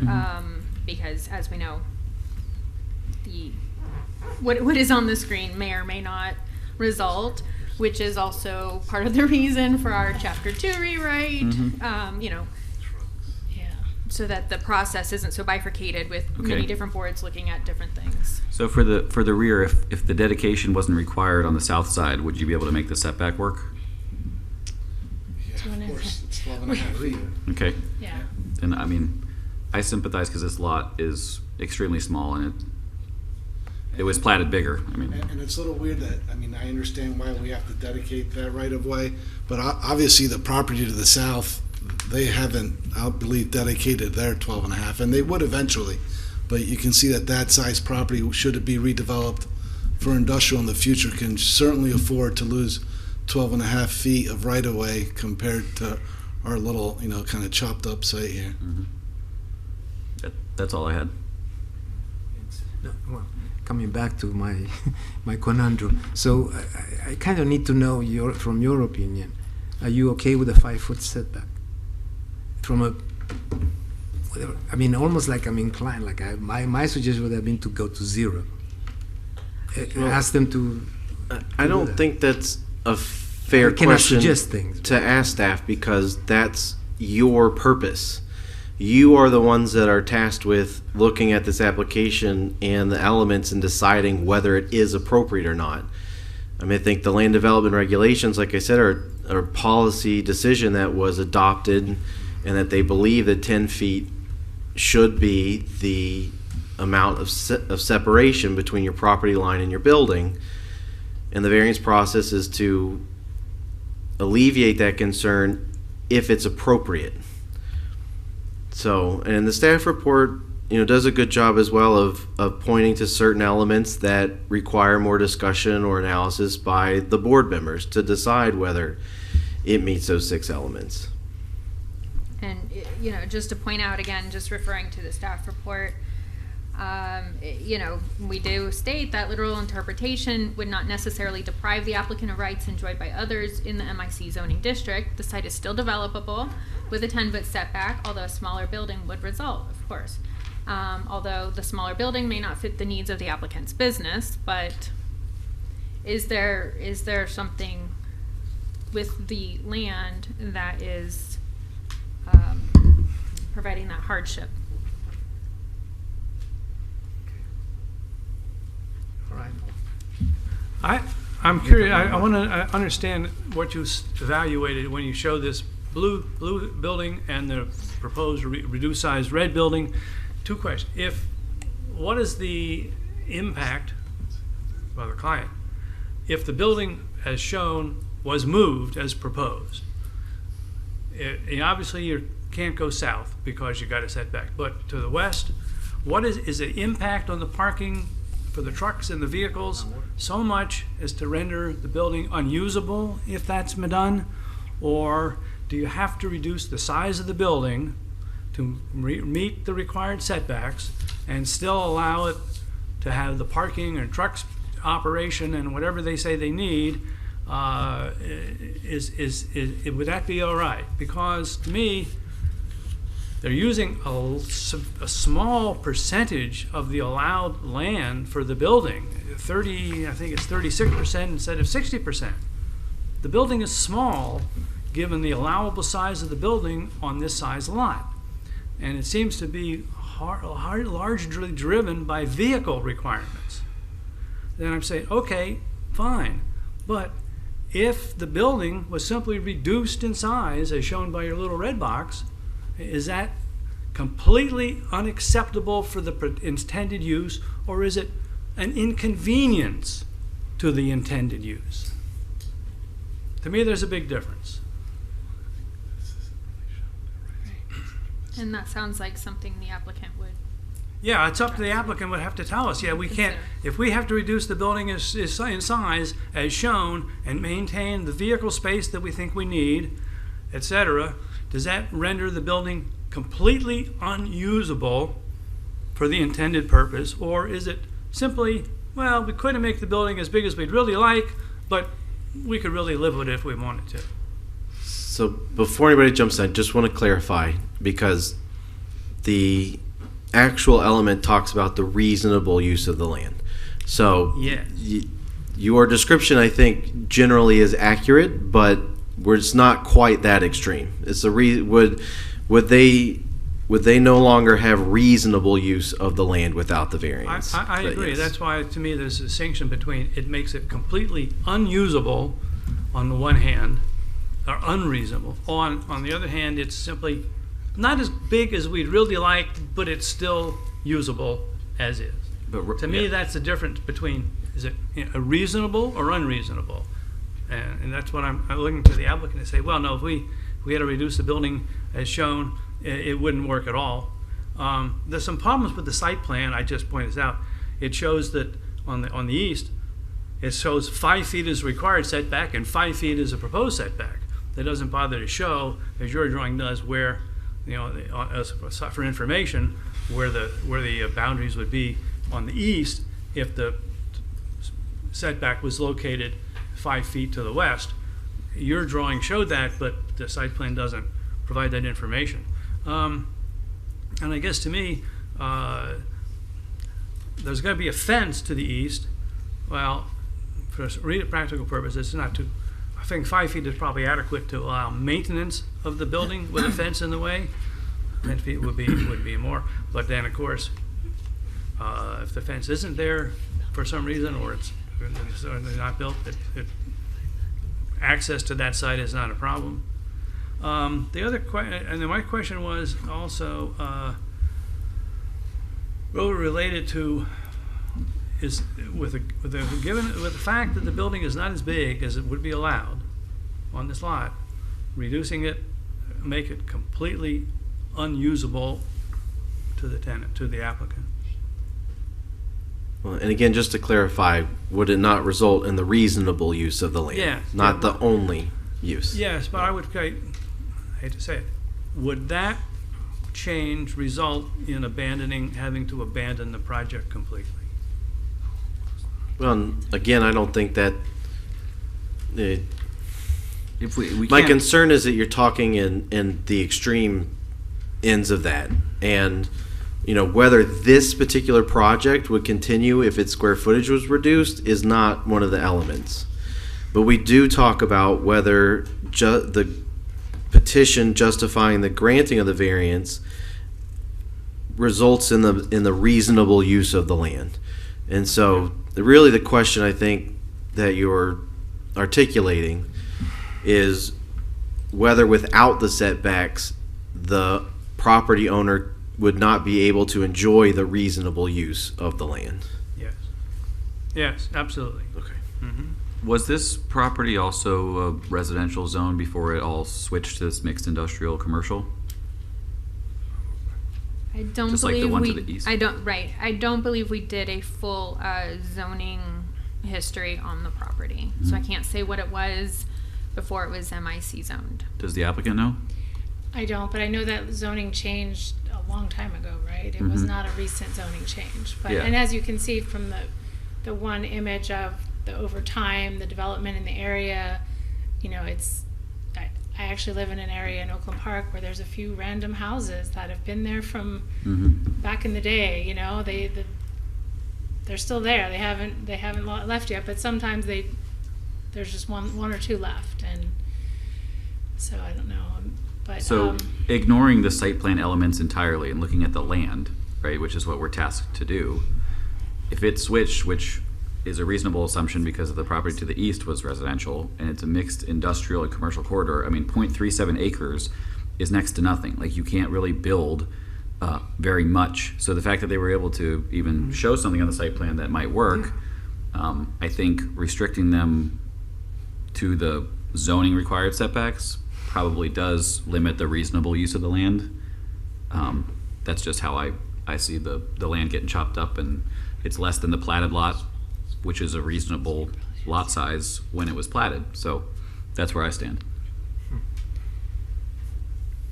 Speaker 9: because as we know, what is on the screen may or may not result, which is also part of the reason for our chapter 2 rewrite, you know,
Speaker 8: yeah.
Speaker 9: so that the process isn't so bifurcated with many
Speaker 10: Okay.
Speaker 9: different boards looking at different things.
Speaker 10: So for the rear, if the dedication wasn't required on the south side, would you be able to make the setback work?
Speaker 11: Yeah,
Speaker 8: Do you
Speaker 11: of
Speaker 8: wanna-
Speaker 11: course, it's 12.5 feet.
Speaker 10: Okay.
Speaker 8: Yeah.
Speaker 10: And I mean, I sympathize because this lot is extremely small and it was platted bigger. I mean,
Speaker 11: And it's a little weird that, I mean, I understand why we have to dedicate that right of way, but obviously the property to the south, they haven't, I believe, dedicated their 12.5, and they would eventually. But you can see that size property, should it be redeveloped for industrial in the future, can certainly afford to lose 12.5 feet of right of way compared to our little, you know, kind of chopped up site here.
Speaker 10: that's all I had.
Speaker 5: No, well, coming back to my my conundrum, so I kind of need to know from your opinion, are you okay with a 5-foot setback? I mean, almost like I'm inclined. Like my suggestion would have been to go to 0, ask them to.
Speaker 1: I don't
Speaker 5: that.
Speaker 1: think that's a fair
Speaker 5: We cannot
Speaker 1: question
Speaker 5: suggest things,
Speaker 1: to ask staff, because that's your purpose. You are the ones that are tasked with looking at this application and the elements and deciding whether it is appropriate or not. I mean, I think the land development regulations, like I said, are a policy decision that was adopted, and that they believe that 10 feet should be the amount of separation between your property line and your building. And the variance process is to alleviate that concern if it's appropriate. So, and the staff report, does a good job as well of pointing to certain elements that require more discussion or analysis by the board members to decide whether it meets those 6 elements.
Speaker 9: And, just to point out again, just referring to the staff report, we do state that literal interpretation would not necessarily deprive the applicant of rights enjoyed by others in the MIC zoning district. The site is still developable with a 10-foot setback, although a smaller building would result, of course. Although the smaller building may not fit the needs of the applicant's business, but is there something with the land that is providing that hardship?
Speaker 5: All right.
Speaker 2: I'm curious. I want to understand what you evaluated when you showed this blue building and the proposed reduced size red building. 2 questions. What is the impact by the client if the building as shown was moved as proposed? Obviously you can't go south because you got a setback, but to the west, what is the impact on the parking for the trucks and the vehicles so much as to render the building unusable if that's done? Or do you have to reduce the size of the building to meet the required setbacks and still allow it to have the parking and trucks operation and whatever they say they need? Would that be all right? Because to me, they're using a small percentage of the allowed land for the building. I think it's 36% instead of 60%. The building is small given the allowable size of the building on this size lot. And it seems to be largely driven by vehicle requirements. Then I'm saying, okay, fine. But if the building was simply reduced in size, as shown by your little red box, is that completely unacceptable for the intended use, or is it an inconvenience to the intended use? To me, there's a big difference.
Speaker 9: And that sounds like something the applicant would.
Speaker 2: Yeah, it's up to the applicant, would have to tell us. Yeah, we can't, if we have to reduce the building in size as shown and maintain the vehicle space that we think we need, etc., does that render the building completely unusable for the intended purpose? Or is it simply, well, we couldn't make the building as big as we'd really like, but we could really live with it if we wanted to?
Speaker 1: So before anybody jumps in, I just want to clarify, because the actual element talks about the reasonable use of the land. So
Speaker 2: yes.
Speaker 1: Your description, I think, generally is accurate, but it's not quite that extreme. It's would they no longer have reasonable use of the land without the variance?
Speaker 2: I agree. Yes. That's why, to me, there's a distinction between it makes it completely unusable on the one hand, or unreasonable. On the other hand, it's simply not as big as we'd really like, but it's still usable as is. But to me, that's the difference between, is it a reasonable or unreasonable? And that's what I'm looking to the applicant to say, well, no, if we had to reduce the building as shown, it wouldn't work at all. There's some problems with the site plan. I just pointed this out. It shows that on the east, it shows 5 feet is required setback and 5 feet is a proposed setback. That doesn't bother to show, as your drawing does, where, for information, where the boundaries would be on the east if the setback was located 5 feet to the west. Your drawing showed that, but the site plan doesn't provide that information. And I guess to me, there's going to be a fence to the east, Well, for practical purposes, it's not too, I think 5 feet is probably adequate to allow maintenance of the building with a fence in the way. 10 feet would be more, but then of course, if the fence isn't there for some reason, or it's not built, access to that site is not a problem. The other and then my question was also really related to is with the fact that the building is not as big as it would be allowed on this lot, reducing it, make it completely unusable to the tenant, to the applicant.
Speaker 1: Well, and again, just to clarify, would it not result in the reasonable use of the land?
Speaker 2: Yes.
Speaker 1: Not the only use?
Speaker 2: Yes, but I hate to say it, would that change result in having to abandon the project completely?
Speaker 1: Well, again, I don't think that.
Speaker 10: If we
Speaker 1: My
Speaker 10: can't-
Speaker 1: concern is that you're talking in the extreme ends of that, and whether this particular project would continue if its square footage was reduced is not one of the elements. But we do talk about whether the petition justifying the granting of the variance results in the reasonable use of the land. And so really the question I think that you're articulating is whether without the setbacks the property owner would not be able to enjoy the reasonable use of the land.
Speaker 2: Yes. Yes, absolutely.
Speaker 1: Okay.
Speaker 2: Mm-hmm.
Speaker 10: Was this property also a residential zone before it all switched to this mixed industrial commercial?
Speaker 9: I don't
Speaker 10: Just like the
Speaker 9: believe
Speaker 10: one
Speaker 9: we.
Speaker 10: to the east?
Speaker 9: I don't believe we did a full zoning history on the property, so I can't say what it was before it was MIC zoned.
Speaker 10: Does the applicant know?
Speaker 8: I don't, but I know that zoning changed a long time ago, right? It was
Speaker 10: Mhm.
Speaker 8: not a recent zoning change. But
Speaker 10: Yeah.
Speaker 8: and as you can see from the one image of the over time, the development in the area, it's I actually live in an area in Oakland Park where there's a few random houses that have been there from back in the day. They're still there. They haven't left yet, but sometimes there's just one or two left, and so I don't know. But
Speaker 10: So ignoring the site plan elements entirely and looking at the land, right, which is what we're tasked to do, if it switched, which is a reasonable assumption because of the property to the east was residential, and it's a mixed industrial and commercial corridor, 0.37 acres is next to nothing. Like, you can't really build very much. So the fact that they were able to even show something on the site plan that might work, I think restricting them to the zoning required setbacks probably does limit the reasonable use of the land. That's just how I see the land getting chopped up, and it's less than the platted lot, which is a reasonable lot size when it was platted. So that's where I stand.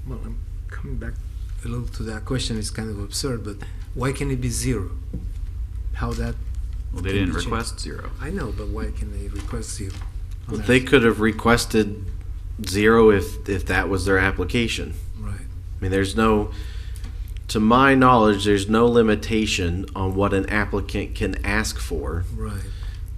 Speaker 5: Well, I'm coming back a little to that question. It's kind of absurd, but why can it be zero? How that?
Speaker 10: Well, they
Speaker 5: can
Speaker 10: didn't
Speaker 5: be changed?
Speaker 10: request zero.
Speaker 5: I know, but why can they request zero?
Speaker 1: Well, they could have requested zero if that was their application.
Speaker 5: Right.
Speaker 1: I mean, to my knowledge, there's no limitation on what an applicant can ask for.
Speaker 5: Right.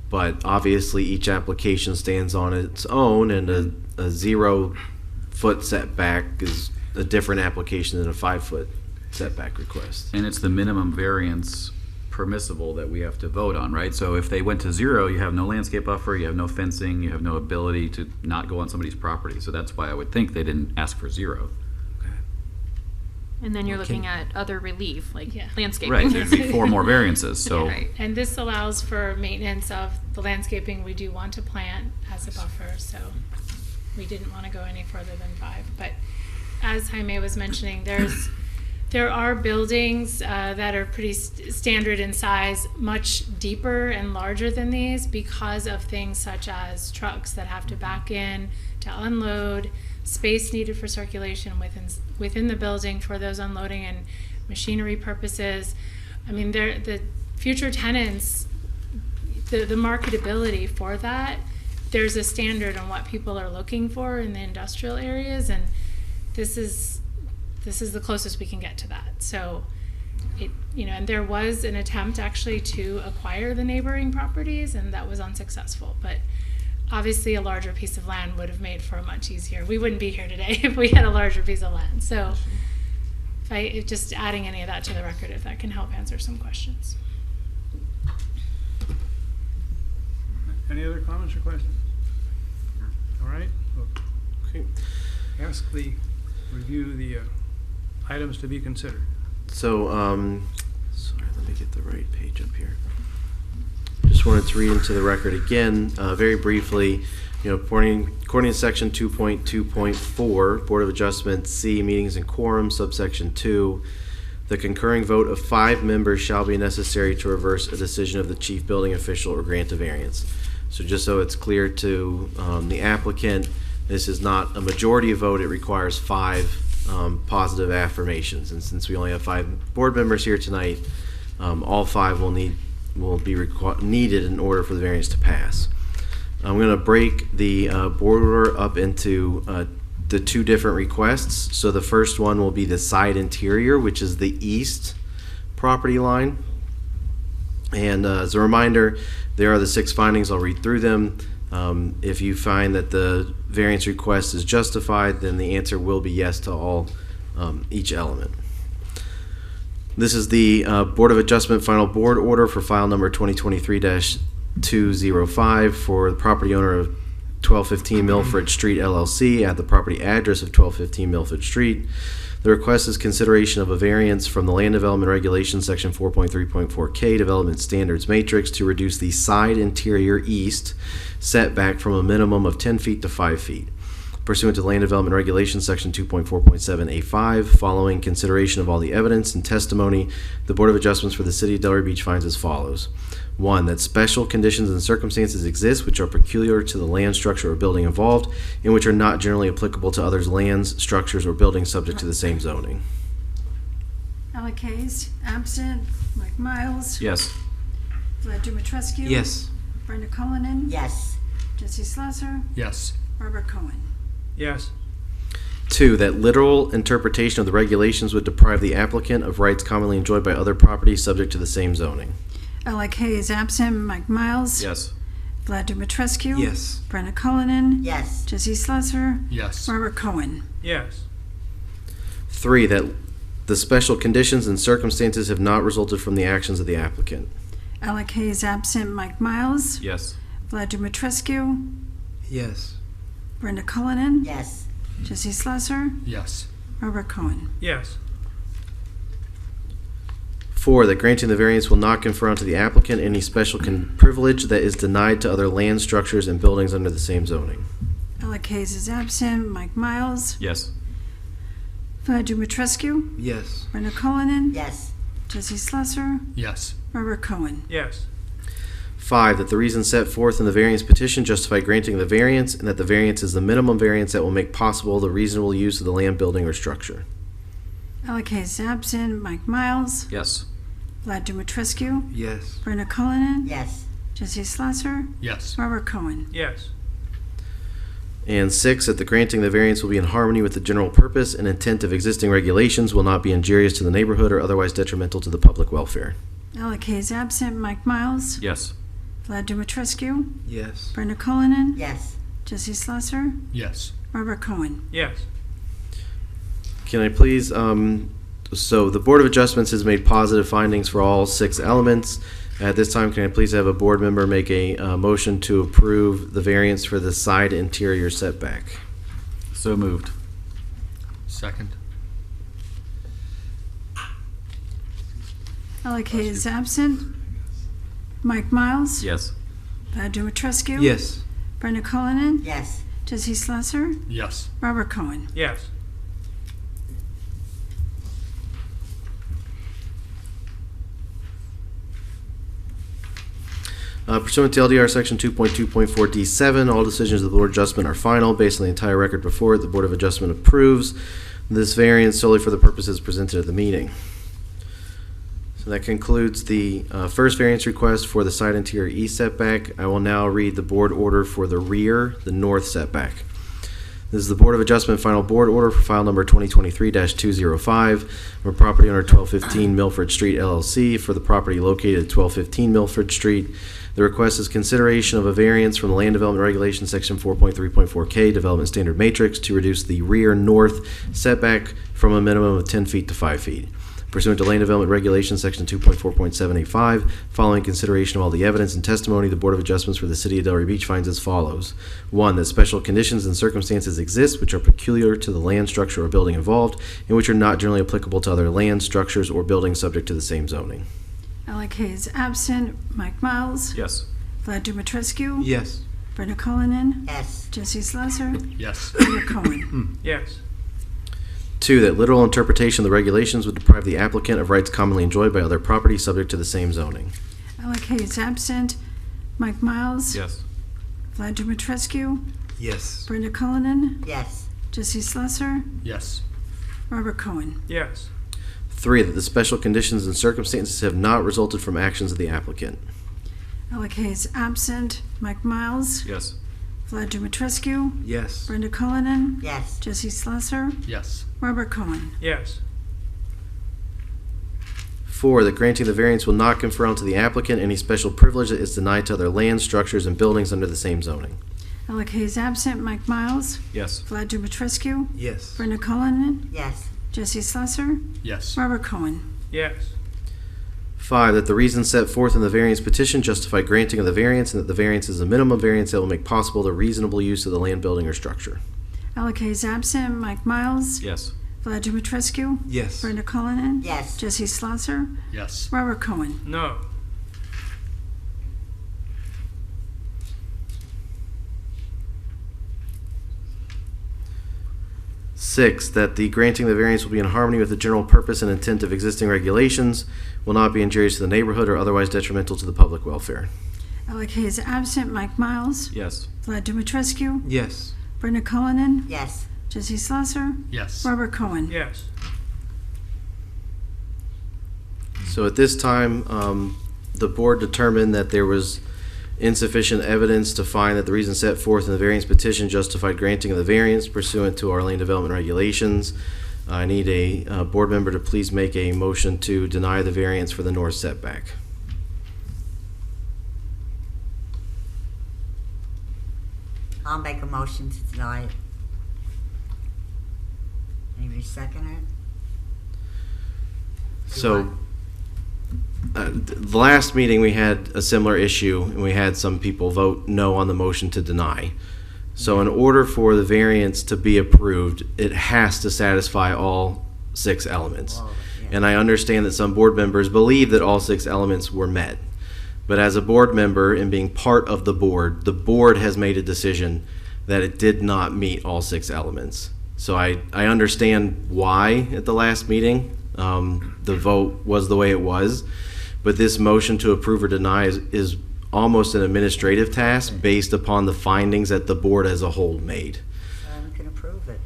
Speaker 1: But obviously, each application stands on its own, and a 0-foot setback is a different application than a 5-foot setback request.
Speaker 10: And it's the minimum variance permissible that we have to vote on, right? So if they went to zero, you have no landscape buffer, you have no fencing, you have no ability to not go on somebody's property. So that's why I would think they didn't ask for zero.
Speaker 9: And then you're
Speaker 5: Okay.
Speaker 9: looking at other relief, like
Speaker 8: Yeah.
Speaker 9: landscaping.
Speaker 10: Right, there'd be 4 more variances, so.
Speaker 9: Right.
Speaker 8: And this allows for maintenance of the landscaping we do want to plant as a buffer, so we didn't want to go any further than 5. But as Jaime was mentioning, there are buildings that are pretty standard in size, much deeper and larger than these because of things such as trucks that have to back in to unload, space needed for circulation within the building for those unloading and machinery purposes. I mean, the future tenants, the marketability for that, there's a standard on what people are looking for in the industrial areas, and this is the closest we can get to that. So and there was an attempt actually to acquire the neighboring properties, and that was unsuccessful. But obviously, a larger piece of land would have made for a much easier. We wouldn't be here today if we had a larger piece of land. So, if just adding any of that to the record, if that can help answer some questions.
Speaker 2: Any other comments or questions? All right.
Speaker 1: Okay.
Speaker 2: Review the items to be considered.
Speaker 1: So, sorry, let me get the right page up here. Just wanted to read into the record again, very briefly, according to section 2.2.4, Board of Adjustment C, meetings and quorum, subsection 2, the concurring vote of 5 members shall be necessary to reverse a decision of the chief building official or grant a variance. So just so it's clear to the applicant, this is not a majority vote, it requires 5 positive affirmations. And since we only have 5 board members here tonight, all 5 will be needed in order for the variance to pass. I'm going to break the board order up into the 2 different requests. So the first one will be the side interior, which is the east property line. And as a reminder, there are the 6 findings. I'll read through them. If you find that the variance request is justified, then the answer will be yes to all each element. This is the Board of Adjustment final board order for file number 2023-205 for the property owner of 1215 Milford Street LLC at the property address of 1215 Milford Street. The request is consideration of a variance from the Land Development Regulations Section 4.3.4K Development Standards Matrix to reduce the side interior east setback from a minimum of 10 feet to 5 feet. Pursuant to Land Development Regulations Section 2.4.7A5, following consideration of all the evidence and testimony, the Board of Adjustments for the City of Delray Beach finds as follows. 1, that special conditions and circumstances exist which are peculiar to the land, structure, or building involved and which are not generally applicable to others' lands, structures, or buildings subject to the same zoning.
Speaker 4: Alec Hayes, absent. Mike Miles.
Speaker 10: Yes.
Speaker 4: Vlad Dumitrescu.
Speaker 5: Yes.
Speaker 4: Brenda Cullinan.
Speaker 3: Yes.
Speaker 4: Jesse Slasser.
Speaker 2: Yes.
Speaker 4: Robert Cohen.
Speaker 2: Yes.
Speaker 1: 2, that literal interpretation of the regulations would deprive the applicant of rights commonly enjoyed by other properties subject to the same zoning.
Speaker 4: Alec Hayes, absent. Mike Miles.
Speaker 10: Yes.
Speaker 4: Vlad Dumitrescu.
Speaker 5: Yes.
Speaker 4: Brenda Cullinan.
Speaker 3: Yes.
Speaker 4: Jesse Slasser.
Speaker 2: Yes.
Speaker 4: Robert Cohen.
Speaker 2: Yes.
Speaker 1: 3, that the special conditions and circumstances have not resulted from the actions of the applicant.
Speaker 4: Alec Hayes, absent. Mike Miles.
Speaker 10: Yes.
Speaker 4: Vlad Dumitrescu.
Speaker 5: Yes.
Speaker 4: Brenda Cullinan.
Speaker 3: Yes.
Speaker 4: Jesse Slasser.
Speaker 2: Yes.
Speaker 4: Robert Cohen.
Speaker 2: Yes.
Speaker 1: 4, that granting the variance will not confer onto the applicant any special privilege that is denied to other land, structures, and buildings under the same zoning.
Speaker 4: Alec Hayes is absent. Mike Miles.
Speaker 10: Yes.
Speaker 4: Vlad Dumitrescu.
Speaker 5: Yes.
Speaker 4: Brenda Cullinan.
Speaker 3: Yes.
Speaker 4: Jesse Slasser.
Speaker 2: Yes.
Speaker 4: Robert Cohen.
Speaker 2: Yes.
Speaker 1: 5, that the reasons set forth in the variance petition justify granting the variance and that the variance is the minimum variance that will make possible the reasonable use of the land, building, or structure.
Speaker 4: Alec Hayes is absent. Mike Miles.
Speaker 10: Yes.
Speaker 4: Vlad Dumitrescu.
Speaker 5: Yes.
Speaker 4: Brenda Cullinan.
Speaker 3: Yes.
Speaker 4: Jesse Slasser.
Speaker 2: Yes.
Speaker 4: Robert Cohen.
Speaker 2: Yes.
Speaker 1: And 6, that the granting the variance will be in harmony with the general purpose and intent of existing regulations, will not be injurious to the neighborhood or otherwise detrimental to the public welfare.
Speaker 4: Alec Hayes absent. Mike Miles.
Speaker 10: Yes.
Speaker 4: Vlad Dumitrescu.
Speaker 5: Yes.
Speaker 4: Brenda Cullinan.
Speaker 3: Yes.
Speaker 4: Jesse Slasser.
Speaker 2: Yes.
Speaker 4: Robert Cohen.
Speaker 2: Yes.
Speaker 1: Can I please, so the Board of Adjustments has made positive findings for all 6 elements. At this time, can I please have a board member make a motion to approve the variance for the side interior setback?
Speaker 10: So moved.
Speaker 2: Second.
Speaker 4: Alec Hayes absent. Mike Miles.
Speaker 10: Yes.
Speaker 4: Vlad Dumitrescu.
Speaker 5: Yes.
Speaker 4: Brenda Cullinan.
Speaker 3: Yes.
Speaker 4: Jesse Slasser.
Speaker 2: Yes.
Speaker 4: Robert Cohen.
Speaker 2: Yes.
Speaker 1: Pursuant to LDR Section 2.2.4D7, all decisions of the Board of Adjustment are final. Based on the entire record before it, the Board of Adjustment approves this variance solely for the purposes presented at the meeting. So that concludes the first variance request for the side interior east setback. I will now read the board order for the rear, the north setback. This is the Board of Adjustment final board order for file number 2023-205 for property owner 1215 Milford Street LLC for the property located at 1215 Milford Street. The request is consideration of a variance from the Land Development Regulations Section 4.3.4K Development Standard Matrix to reduce the rear north setback from a minimum of 10 feet to 5 feet. Pursuant to Land Development Regulations Section 2.4.785, following consideration of all the evidence and testimony, the Board of Adjustments for the City of Delray Beach finds as follows. 1, that special conditions and circumstances exist which are peculiar to the land, structure, or building involved, and which are not generally applicable to other land, structures, or buildings subject to the same zoning.
Speaker 4: Alec Hayes absent. Mike Miles.
Speaker 10: Yes.
Speaker 4: Vlad Dumitrescu.
Speaker 5: Yes.
Speaker 4: Brenda Cullinan.
Speaker 3: Yes.
Speaker 4: Jesse Slusser.
Speaker 12: Yes.
Speaker 4: Peter Cohen.
Speaker 2: Yes.
Speaker 1: 2, that literal interpretation of the regulations would deprive the applicant of rights commonly enjoyed by other property subject to the same zoning.
Speaker 4: Alec Hayes absent. Mike Miles.
Speaker 10: Yes.
Speaker 4: Vlad Dumitrescu.
Speaker 5: Yes.
Speaker 4: Brenda Cullinan.
Speaker 3: Yes.
Speaker 4: Jesse Slusser.
Speaker 12: Yes.
Speaker 4: Robert Cohen.
Speaker 2: Yes.
Speaker 1: 3, that the special conditions and circumstances have not resulted from actions of the applicant.
Speaker 4: Alec Hayes absent. Mike Miles.
Speaker 10: Yes.
Speaker 4: Vlad Dumitrescu.
Speaker 5: Yes.
Speaker 4: Brenda Cullinan.
Speaker 3: Yes.
Speaker 4: Jesse Slusser.
Speaker 12: Yes.
Speaker 4: Robert Cohen.
Speaker 2: Yes.
Speaker 1: 4, that granting the variance will not confer onto the applicant any special privilege that is denied to other land, structures, and buildings under the same zoning.
Speaker 4: Alec Hayes absent. Mike Miles.
Speaker 10: Yes.
Speaker 4: Vlad Dumitrescu.
Speaker 5: Yes.
Speaker 4: Brenda Cullinan.
Speaker 3: Yes.
Speaker 4: Jesse Slusser.
Speaker 12: Yes.
Speaker 4: Robert Cohen.
Speaker 2: Yes.
Speaker 1: 5, that the reasons set forth in the variance petition justify granting of the variance and that the variance is a minimum variance that will make possible the reasonable use of the land, building, or structure.
Speaker 4: Alec Hayes absent. Mike Miles.
Speaker 10: Yes.
Speaker 4: Vlad Dumitrescu.
Speaker 5: Yes.
Speaker 4: Brenda Cullinan.
Speaker 3: Yes.
Speaker 4: Jesse Slusser.
Speaker 12: Yes.
Speaker 4: Robert Cohen.
Speaker 2: No.
Speaker 1: 6, that the granting of the variance will be in harmony with the general purpose and intent of existing regulations, will not be injurious to the neighborhood or otherwise detrimental to the public welfare.
Speaker 4: Alec Hayes absent. Mike Miles.
Speaker 10: Yes.
Speaker 4: Vlad Dumitrescu.
Speaker 5: Yes.
Speaker 4: Brenda Cullinan.
Speaker 3: Yes.
Speaker 4: Jesse Slusser.
Speaker 12: Yes.
Speaker 4: Robert Cohen.
Speaker 2: Yes.
Speaker 1: So at this time, the board determined that there was insufficient evidence to find that the reasons set forth in the variance petition justified granting of the variance pursuant to our land development regulations. I need a board member to please make a motion to deny the variance for the north setback.
Speaker 3: I'll make a motion to deny it. Anybody second it?
Speaker 1: So, the last meeting we had a similar issue, and we had some people vote no on the motion to deny. So in order for the variance to be approved, it has to satisfy all 6 elements. And I understand that some board members believe that all 6 elements were met. But as a board member and being part of the board has made a decision that it did not meet all 6 elements. So I understand why at the last meeting the vote was the way it was. But this motion to approve or deny is almost an administrative task based upon the findings that the board as a whole made.
Speaker 3: We can approve it.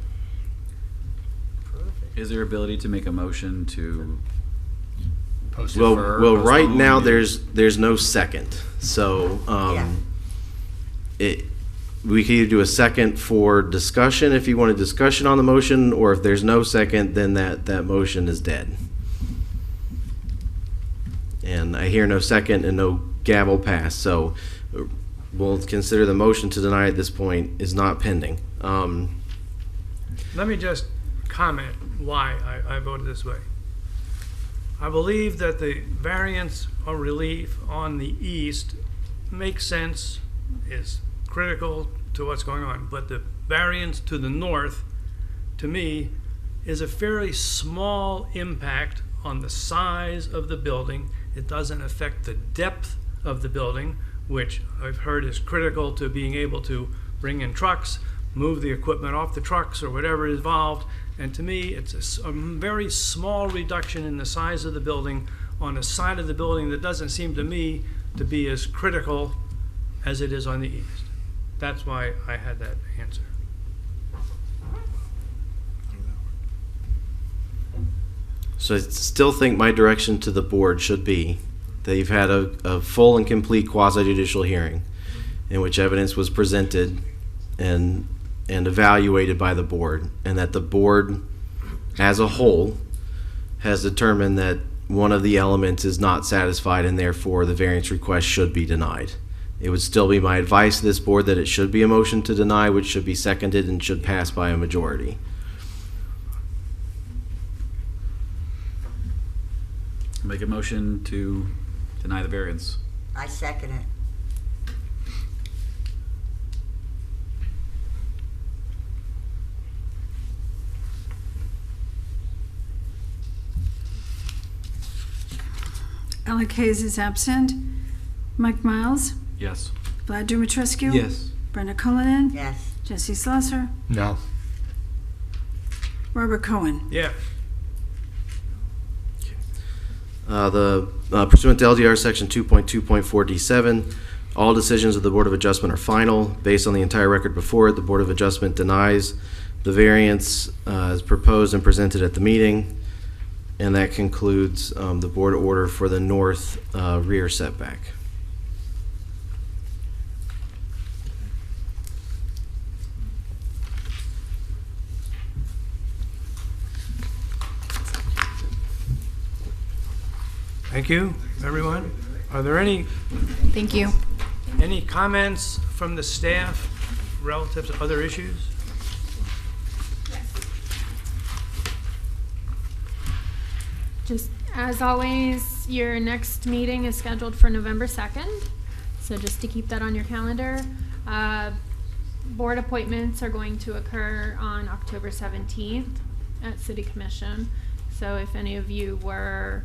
Speaker 3: Approve it.
Speaker 10: Is there ability to make a motion to
Speaker 12: Post
Speaker 1: Well,
Speaker 10: Defer,
Speaker 1: right
Speaker 10: postpone,
Speaker 1: now
Speaker 10: maybe?
Speaker 1: there's no second. So we could either do a second for discussion if you want a discussion on the motion, or if there's no second, then that motion is dead. And I hear no second and no gavel pass, so we'll consider the motion to deny at this point is not pending.
Speaker 2: Let me just comment why I voted this way. I believe that the variance or relief on the east makes sense, is critical to what's going on, but the variance to the north, to me, is a fairly small impact on the size of the building. It doesn't affect the depth of the building, which I've heard is critical to being able to bring in trucks, move the equipment off the trucks or whatever is involved. And to me, it's a very small reduction in the size of the building on a side of the building that doesn't seem to me to be as critical as it is on the east. That's why I had that answer.
Speaker 1: So I still think my direction to the board should be that you've had a full and complete quasi-judicial hearing in which evidence was presented, and and evaluated by the board, and that the board as a whole has determined that one of the elements is not satisfied and therefore the variance request should be denied. It would still be my advice to this board that it should be a motion to deny, which should be seconded and should pass by a majority.
Speaker 10: Make a motion to deny the variance.
Speaker 3: I second it.
Speaker 4: Alec Hayes is absent. Mike Miles,
Speaker 10: Yes.
Speaker 4: Vlad Dumitrescu.
Speaker 5: Yes.
Speaker 4: Brenda Cullinan.
Speaker 3: Yes.
Speaker 4: Jesse Slusser.
Speaker 12: No.
Speaker 4: Robert Cohen.
Speaker 2: Yeah.
Speaker 1: Pursuant to LDR Section 2.2.4 D7, all decisions of the Board of Adjustment are final. Based on the entire record before it, the Board of Adjustment denies the variance as proposed and presented at the meeting. And that concludes the board order for the north rear setback.
Speaker 2: Thank you, everyone. Are there any
Speaker 6: Thank you.
Speaker 2: comments from the staff relative to other issues?
Speaker 9: Just as always, your next meeting is scheduled for November 2nd. So just to keep that on your calendar. Board appointments are going to occur on October 17th at City Commission. So if any of you were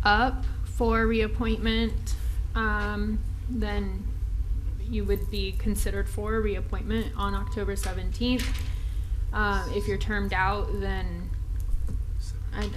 Speaker 9: up for reappointment, then you would be considered for a reappointment on October 17th. If you're termed out, then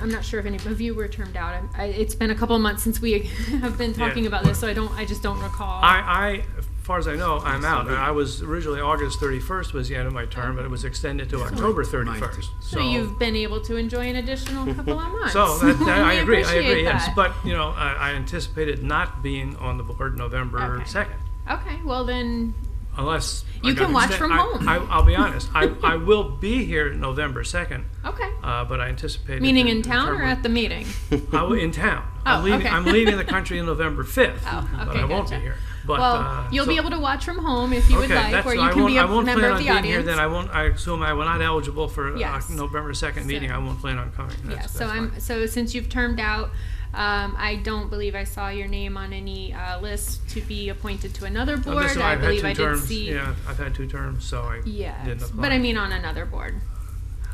Speaker 9: I'm not sure if any of you were termed out. It's been a couple of months since we have been talking
Speaker 2: Yeah.
Speaker 9: about this, so I just don't recall.
Speaker 2: As far as I know, I'm out. I was originally August 31st was the end of my term, but it was extended to October 31st.
Speaker 9: so you've been able to enjoy an additional couple of months.
Speaker 2: So I
Speaker 9: We
Speaker 2: agree.
Speaker 9: appreciate
Speaker 2: Yes,
Speaker 9: that.
Speaker 2: but I anticipated not being on the board November
Speaker 9: Okay.
Speaker 2: 2nd,
Speaker 9: Okay, well then,
Speaker 2: unless
Speaker 9: You can watch from home.
Speaker 2: I'll be honest. I will be here November 2nd,
Speaker 9: okay.
Speaker 2: but I anticipated
Speaker 9: Meaning
Speaker 2: that
Speaker 9: in town or at the meeting?
Speaker 2: in town.
Speaker 9: Oh, okay.
Speaker 2: I'm leaving the country on November 5th,
Speaker 9: Oh,
Speaker 2: but
Speaker 9: okay,
Speaker 2: I won't
Speaker 9: gotcha.
Speaker 2: be here. But,
Speaker 9: Well, you'll
Speaker 2: so-
Speaker 9: be able to watch from home if you would like,
Speaker 2: that's-
Speaker 9: or you
Speaker 2: I
Speaker 9: can
Speaker 2: won't-
Speaker 9: be
Speaker 2: I
Speaker 9: a
Speaker 2: won't
Speaker 9: member
Speaker 2: plan
Speaker 9: of
Speaker 2: on
Speaker 9: the
Speaker 2: being here.
Speaker 9: audience.
Speaker 2: Then I assume we're not eligible for
Speaker 9: Yes.
Speaker 2: November 2nd meeting. I won't plan on coming.
Speaker 9: Yes,
Speaker 2: That's fine.
Speaker 9: so since you've termed out, I don't believe I saw your name on any list to be appointed to another board.
Speaker 2: Listen,
Speaker 9: I
Speaker 2: I've
Speaker 9: believe
Speaker 2: had
Speaker 9: I
Speaker 2: two
Speaker 9: did
Speaker 2: terms.
Speaker 9: see.
Speaker 2: Yeah, I've had 2 terms, so I didn't
Speaker 9: Yes,
Speaker 2: apply.
Speaker 9: but I mean on another board.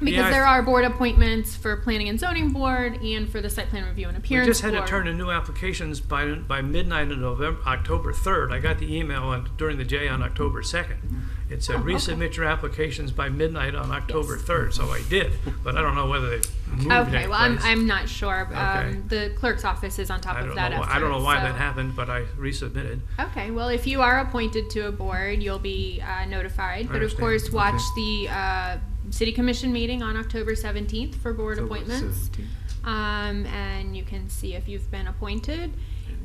Speaker 9: Because
Speaker 2: Yeah,
Speaker 9: there are board appointments for Planning and Zoning Board and for the Site Plan Review and
Speaker 2: We
Speaker 9: Appearance
Speaker 2: just had
Speaker 9: Board.
Speaker 2: to turn in new applications by midnight of October 3rd. I got the email during the day on October 2nd. It said resubmit your applications by midnight on October 3rd, so I did. But I don't know whether they moved
Speaker 9: Okay, well,
Speaker 2: anyplace.
Speaker 9: I'm not sure.
Speaker 2: Okay.
Speaker 9: The clerk's office is on top
Speaker 2: I
Speaker 9: of
Speaker 2: don't
Speaker 9: that
Speaker 2: know.
Speaker 9: effort.
Speaker 2: I don't know why
Speaker 9: so-
Speaker 2: that happened, but I resubmitted.
Speaker 9: Okay, well, if you are appointed to a board, you'll be notified. But of
Speaker 2: understand.
Speaker 9: course, watch the City Commission meeting on October 17th for board appointments. And you can see if you've been appointed.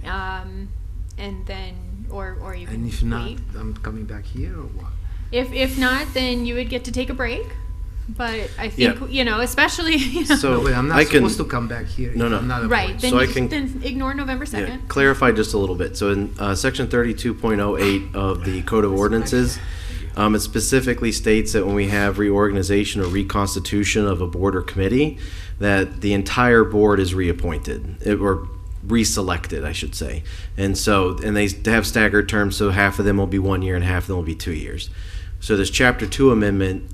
Speaker 9: And then, or you can
Speaker 5: And if not,
Speaker 9: wait.
Speaker 5: I'm coming back here or what?
Speaker 9: If not, then you would get to take a break. But I think,
Speaker 1: Yeah.
Speaker 9: especially,
Speaker 1: So
Speaker 5: No, wait, I'm not
Speaker 1: I can
Speaker 5: supposed to come back here.
Speaker 1: No,
Speaker 5: if
Speaker 1: no.
Speaker 5: I'm not
Speaker 9: right,
Speaker 5: appointed.
Speaker 9: then,
Speaker 1: So I
Speaker 9: you
Speaker 1: can-
Speaker 9: then ignore November 2nd.
Speaker 1: Yeah, clarify just a little bit. So in section 32.08 of the Code of Ordinances, it specifically states that when we have reorganization or reconstitution of a board or committee, that the entire board is reappointed, or reselected, I should say. And they have staggered terms, so half of them will be 1 year and half of them will be 2 years. So this Chapter 2 amendment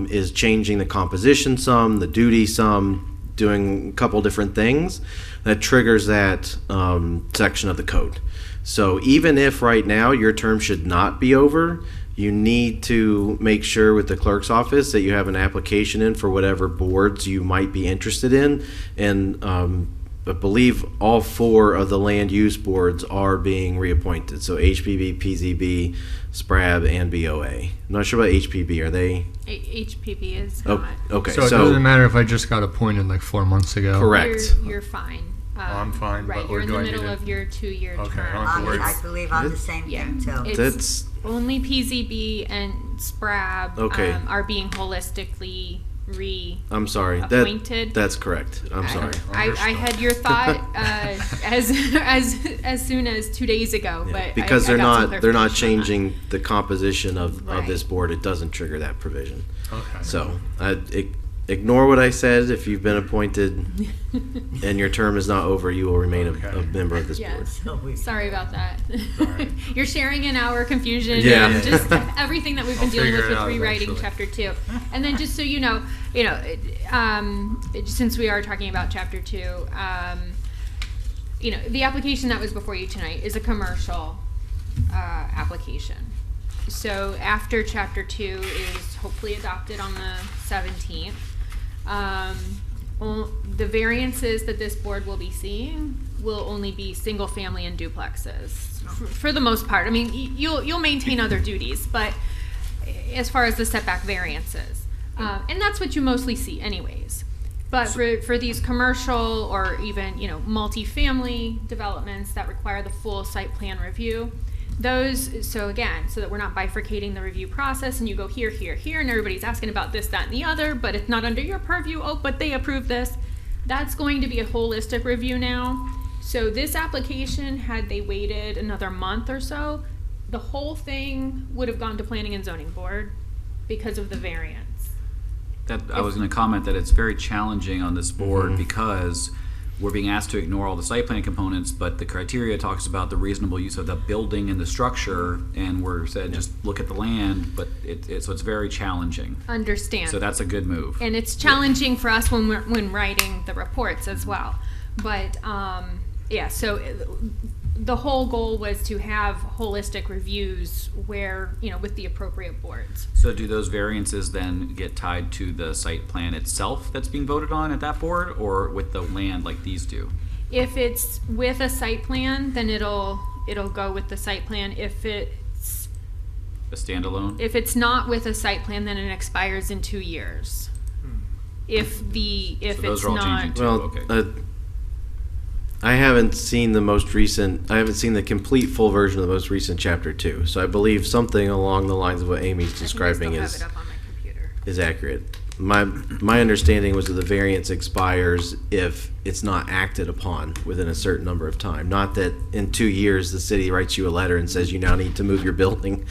Speaker 1: is changing the composition some, the duty some, doing a couple different things that triggers that section of the code. So even if right now your term should not be over, you need to make sure with the clerk's office that you have an application in for whatever boards you might be interested in. And I believe all 4 of the land use boards are being reappointed. So HPB, PZB, SPRAB, and BOA. I'm not sure about HPB. Are they?
Speaker 9: HPP is
Speaker 1: Oh,
Speaker 9: not.
Speaker 1: okay.
Speaker 12: So it doesn't matter if I just got appointed like 4 months ago.
Speaker 1: Correct.
Speaker 9: You're fine.
Speaker 12: I'm fine,
Speaker 9: Right,
Speaker 12: but
Speaker 9: you're
Speaker 12: or
Speaker 9: in
Speaker 12: do
Speaker 9: the
Speaker 12: I need
Speaker 9: middle
Speaker 12: to?
Speaker 9: of your 2-year
Speaker 12: Okay,
Speaker 9: term.
Speaker 12: I don't have to worry.
Speaker 3: I believe I'm the same
Speaker 9: Yeah.
Speaker 3: thing too.
Speaker 9: It's
Speaker 1: That's
Speaker 9: only PZB and SPRAB
Speaker 1: Okay.
Speaker 9: are being holistically
Speaker 1: I'm sorry.
Speaker 9: appointed.
Speaker 1: That's correct. I'm sorry.
Speaker 9: I had your thought as soon as 2 days ago,
Speaker 1: Yeah,
Speaker 9: but
Speaker 1: because
Speaker 9: I
Speaker 1: they're
Speaker 9: got some
Speaker 1: not
Speaker 9: clarification on that.
Speaker 1: changing the composition of this
Speaker 9: Right.
Speaker 1: board. It doesn't trigger that provision.
Speaker 12: Okay.
Speaker 1: So ignore what I said. If you've been appointed and your term is not over, you will remain a
Speaker 12: Okay.
Speaker 1: member of this board.
Speaker 9: Yes. Sorry about that.
Speaker 12: Alright.
Speaker 9: You're sharing in our confusion
Speaker 1: Yeah.
Speaker 9: and just everything that we've been
Speaker 12: I'll
Speaker 9: dealing with
Speaker 12: figure it out
Speaker 9: rewriting
Speaker 12: eventually.
Speaker 9: chapter 2. And then just so you know, since we are talking about chapter 2, the application that was before you tonight is a commercial application. So after chapter 2 is hopefully adopted on the 17th, the variances that this board will be seeing will only be single family and duplexes for the most part. I mean, you'll maintain other duties, but as far as the setback variances, and that's what you mostly see anyways. But for these commercial or even multifamily developments that require the full site plan review, so that we're not bifurcating the review process and you go here, and everybody's asking about this, that, and the other, but it's not under your purview. Oh, but they approved this. That's going to be a holistic review now. So this application, had they waited another month or so, the whole thing would have gone to Planning and Zoning Board because of the variance.
Speaker 10: I was going to comment that it's very challenging on this board because we're being asked to ignore all the site plan components, but the criteria talks about the reasonable use of the building and the structure, and we're said just look at the land, but so it's very challenging.
Speaker 9: Understand.
Speaker 10: So that's a good move.
Speaker 9: And it's challenging for us when writing the reports as well. But so the whole goal was to have holistic reviews where, with the appropriate boards.
Speaker 10: So do those variances then get tied to the site plan itself that's being voted on at that board, or with the land like these do?
Speaker 9: If it's with a site plan, then it'll go with the site plan. If it's
Speaker 10: A standalone?
Speaker 9: If it's not with a site plan, then it expires in 2 years. If
Speaker 10: So those
Speaker 9: it's
Speaker 10: are all
Speaker 9: not,
Speaker 10: changing too,
Speaker 1: Well,
Speaker 10: okay.
Speaker 1: I haven't seen the complete full version of the most recent chapter 2. So I believe something along the lines of what Amy's describing
Speaker 9: I think I
Speaker 1: is
Speaker 9: still have it up on my computer.
Speaker 1: is accurate. My understanding was that the variance expires if it's not acted upon within a certain number of time. Not that in 2 years the city writes you a letter and says you now need to move your building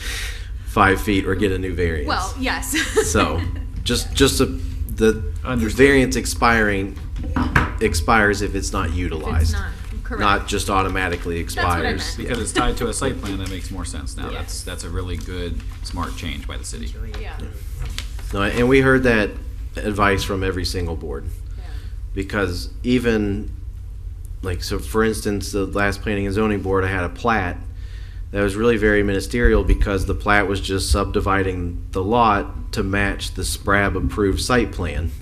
Speaker 1: 5 feet or get a new variance.
Speaker 9: Well, yes.
Speaker 1: So the variance expires if it's not utilized.
Speaker 9: not, correct.
Speaker 1: Not just automatically
Speaker 9: what I
Speaker 1: expires.
Speaker 9: meant.
Speaker 10: Because it's tied to a site plan, that makes more sense now. That's a really good, smart change by the city.
Speaker 9: Yeah.
Speaker 1: No, and we heard that advice from every single board.
Speaker 9: Yeah.
Speaker 1: Because even, so for instance, the last planning and zoning board, I had a plat that was really very ministerial because the plat was just subdividing the lot to match the SPRAB approved site plan.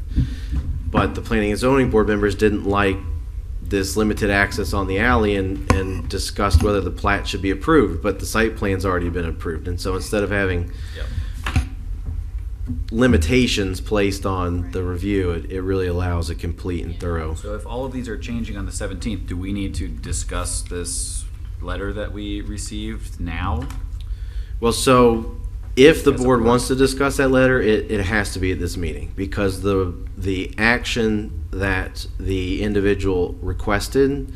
Speaker 1: But the planning and zoning board members didn't like this limited access on the alley and discussed whether the plat should be approved, but the site plan's already been approved. And so instead of having limitations placed on the review, it really allows a complete and thorough.
Speaker 10: So if all of these are changing on the 17th, do we need to discuss this letter that we received now?
Speaker 1: Well, so if the
Speaker 10: As a
Speaker 1: board
Speaker 10: board.
Speaker 1: wants to discuss that letter, it has to be at this meeting because the action that the individual requested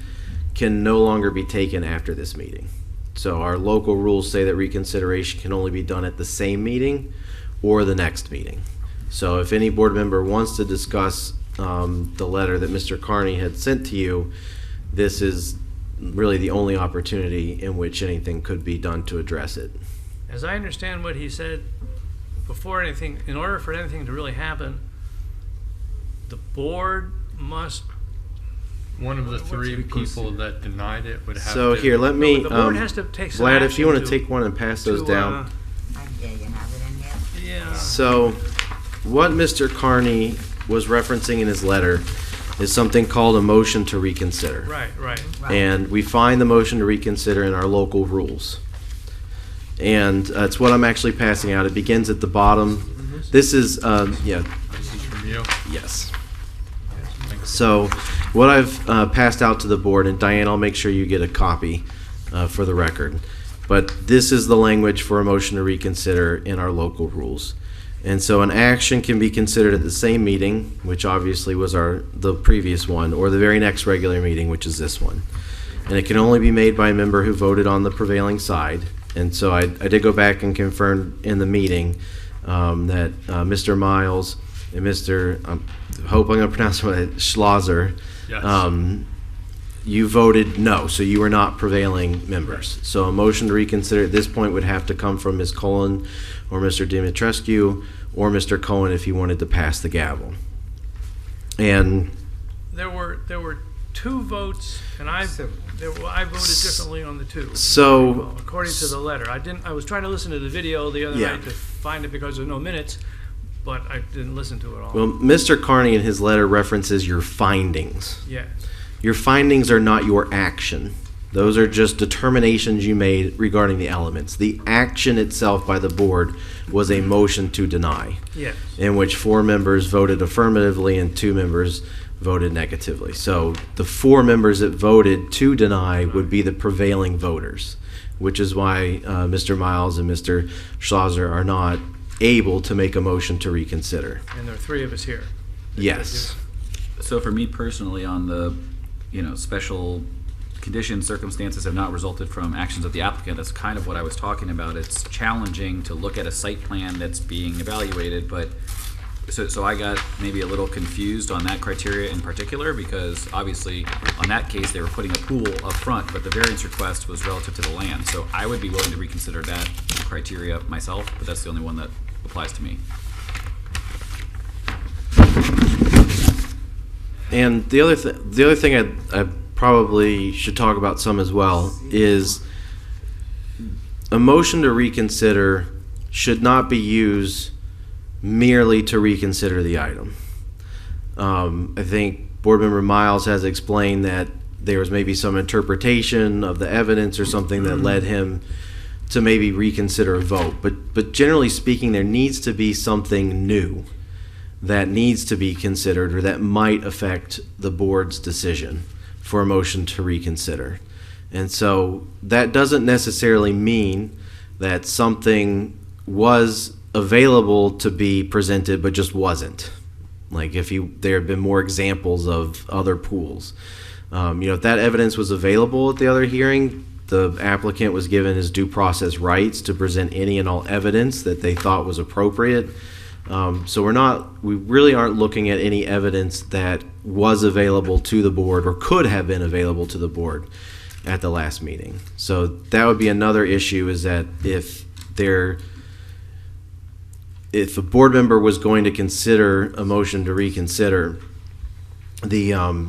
Speaker 1: can no longer be taken after this meeting. So our local rules say that reconsideration can only be done at the same meeting or the next meeting. So if any board member wants to discuss the letter that Mr. Carney had sent to you, this is really the only opportunity in which anything could be done to address it.
Speaker 2: As I understand what he said, before anything, in order for anything to really happen, the board must.
Speaker 12: One of the
Speaker 2: What's
Speaker 12: three
Speaker 2: it?
Speaker 12: people that denied it would have
Speaker 1: So
Speaker 12: to.
Speaker 1: here, let me,
Speaker 2: the board has to take some
Speaker 1: Vlad, if you want to
Speaker 2: action
Speaker 1: take one and pass those down.
Speaker 3: Yeah, you have it in here.
Speaker 2: Yeah.
Speaker 1: So, what Mr. Carney was referencing in his letter is something called a motion to reconsider.
Speaker 2: Right.
Speaker 1: And we find the motion to reconsider in our local rules. And it's what I'm actually passing out. It begins at the bottom. This is,
Speaker 12: This is from you.
Speaker 1: yes.
Speaker 12: Thanks.
Speaker 1: So what I've passed out to the board, and Diane, I'll make sure you get a copy for the record. But this is the language for a motion to reconsider in our local rules. And so an action can be considered at the same meeting, which obviously was the previous one, or the very next regular meeting, which is this one. And it can only be made by a member who voted on the prevailing side. And so I did go back and confirm in the meeting that Mr. Miles and Mr. Hope I'm going to pronounce it Schlosser,
Speaker 12: Yes.
Speaker 1: you voted no, so you were not prevailing members. So a motion to reconsider at this point would have to come from Ms. Cullen or Mr. Dimitrescu or Mr. Cohen if he wanted to pass the gavel. And
Speaker 2: There were 2 votes, and I voted differently on the 2.
Speaker 1: so
Speaker 2: According to the letter, I was trying to listen to the video the other
Speaker 1: Yeah.
Speaker 2: night to find it because there's no minutes, but I didn't listen to it all.
Speaker 1: well, Mr. Carney in his letter references your findings.
Speaker 2: Yes.
Speaker 1: Your findings are not your action. Those are just determinations you made regarding the elements. The action itself by the board was a motion to deny,
Speaker 2: Yes.
Speaker 1: in which 4 members voted affirmatively and 2 members voted negatively. So the 4 members that voted to deny would be the prevailing voters, which is why Mr. Miles and Mr. Schlosser are not able to make a motion to reconsider.
Speaker 2: And there are 3 of us here.
Speaker 1: Yes.
Speaker 10: So for me personally, on the, special conditions, circumstances have not resulted from actions of the applicant, that's kind of what I was talking about. It's challenging to look at a site plan that's being evaluated, but so I got maybe a little confused on that criteria in particular, because obviously on that case they were putting a pool up front, but the variance request was relative to the land. So I would be willing to reconsider that criteria myself, but that's the only one that applies to me.
Speaker 1: And the other thing I probably should talk about some as well is a motion to reconsider should not be used merely to reconsider the item. I think Board Member Miles has explained that there was maybe some interpretation of the evidence or something that led him to maybe reconsider a vote. But generally speaking, there needs to be something new that needs to be considered or that might affect the board's decision for a motion to reconsider. And so that doesn't necessarily mean that something was available to be presented but just wasn't. Like if there had been more examples of other pools. If that evidence was available at the other hearing, the applicant was given his due process rights to present any and all evidence that they thought was appropriate. So we really aren't looking at any evidence that was available to the board or could have been available to the board at the last meeting. So that would be another issue, is that if a board member was going to consider a motion to reconsider, there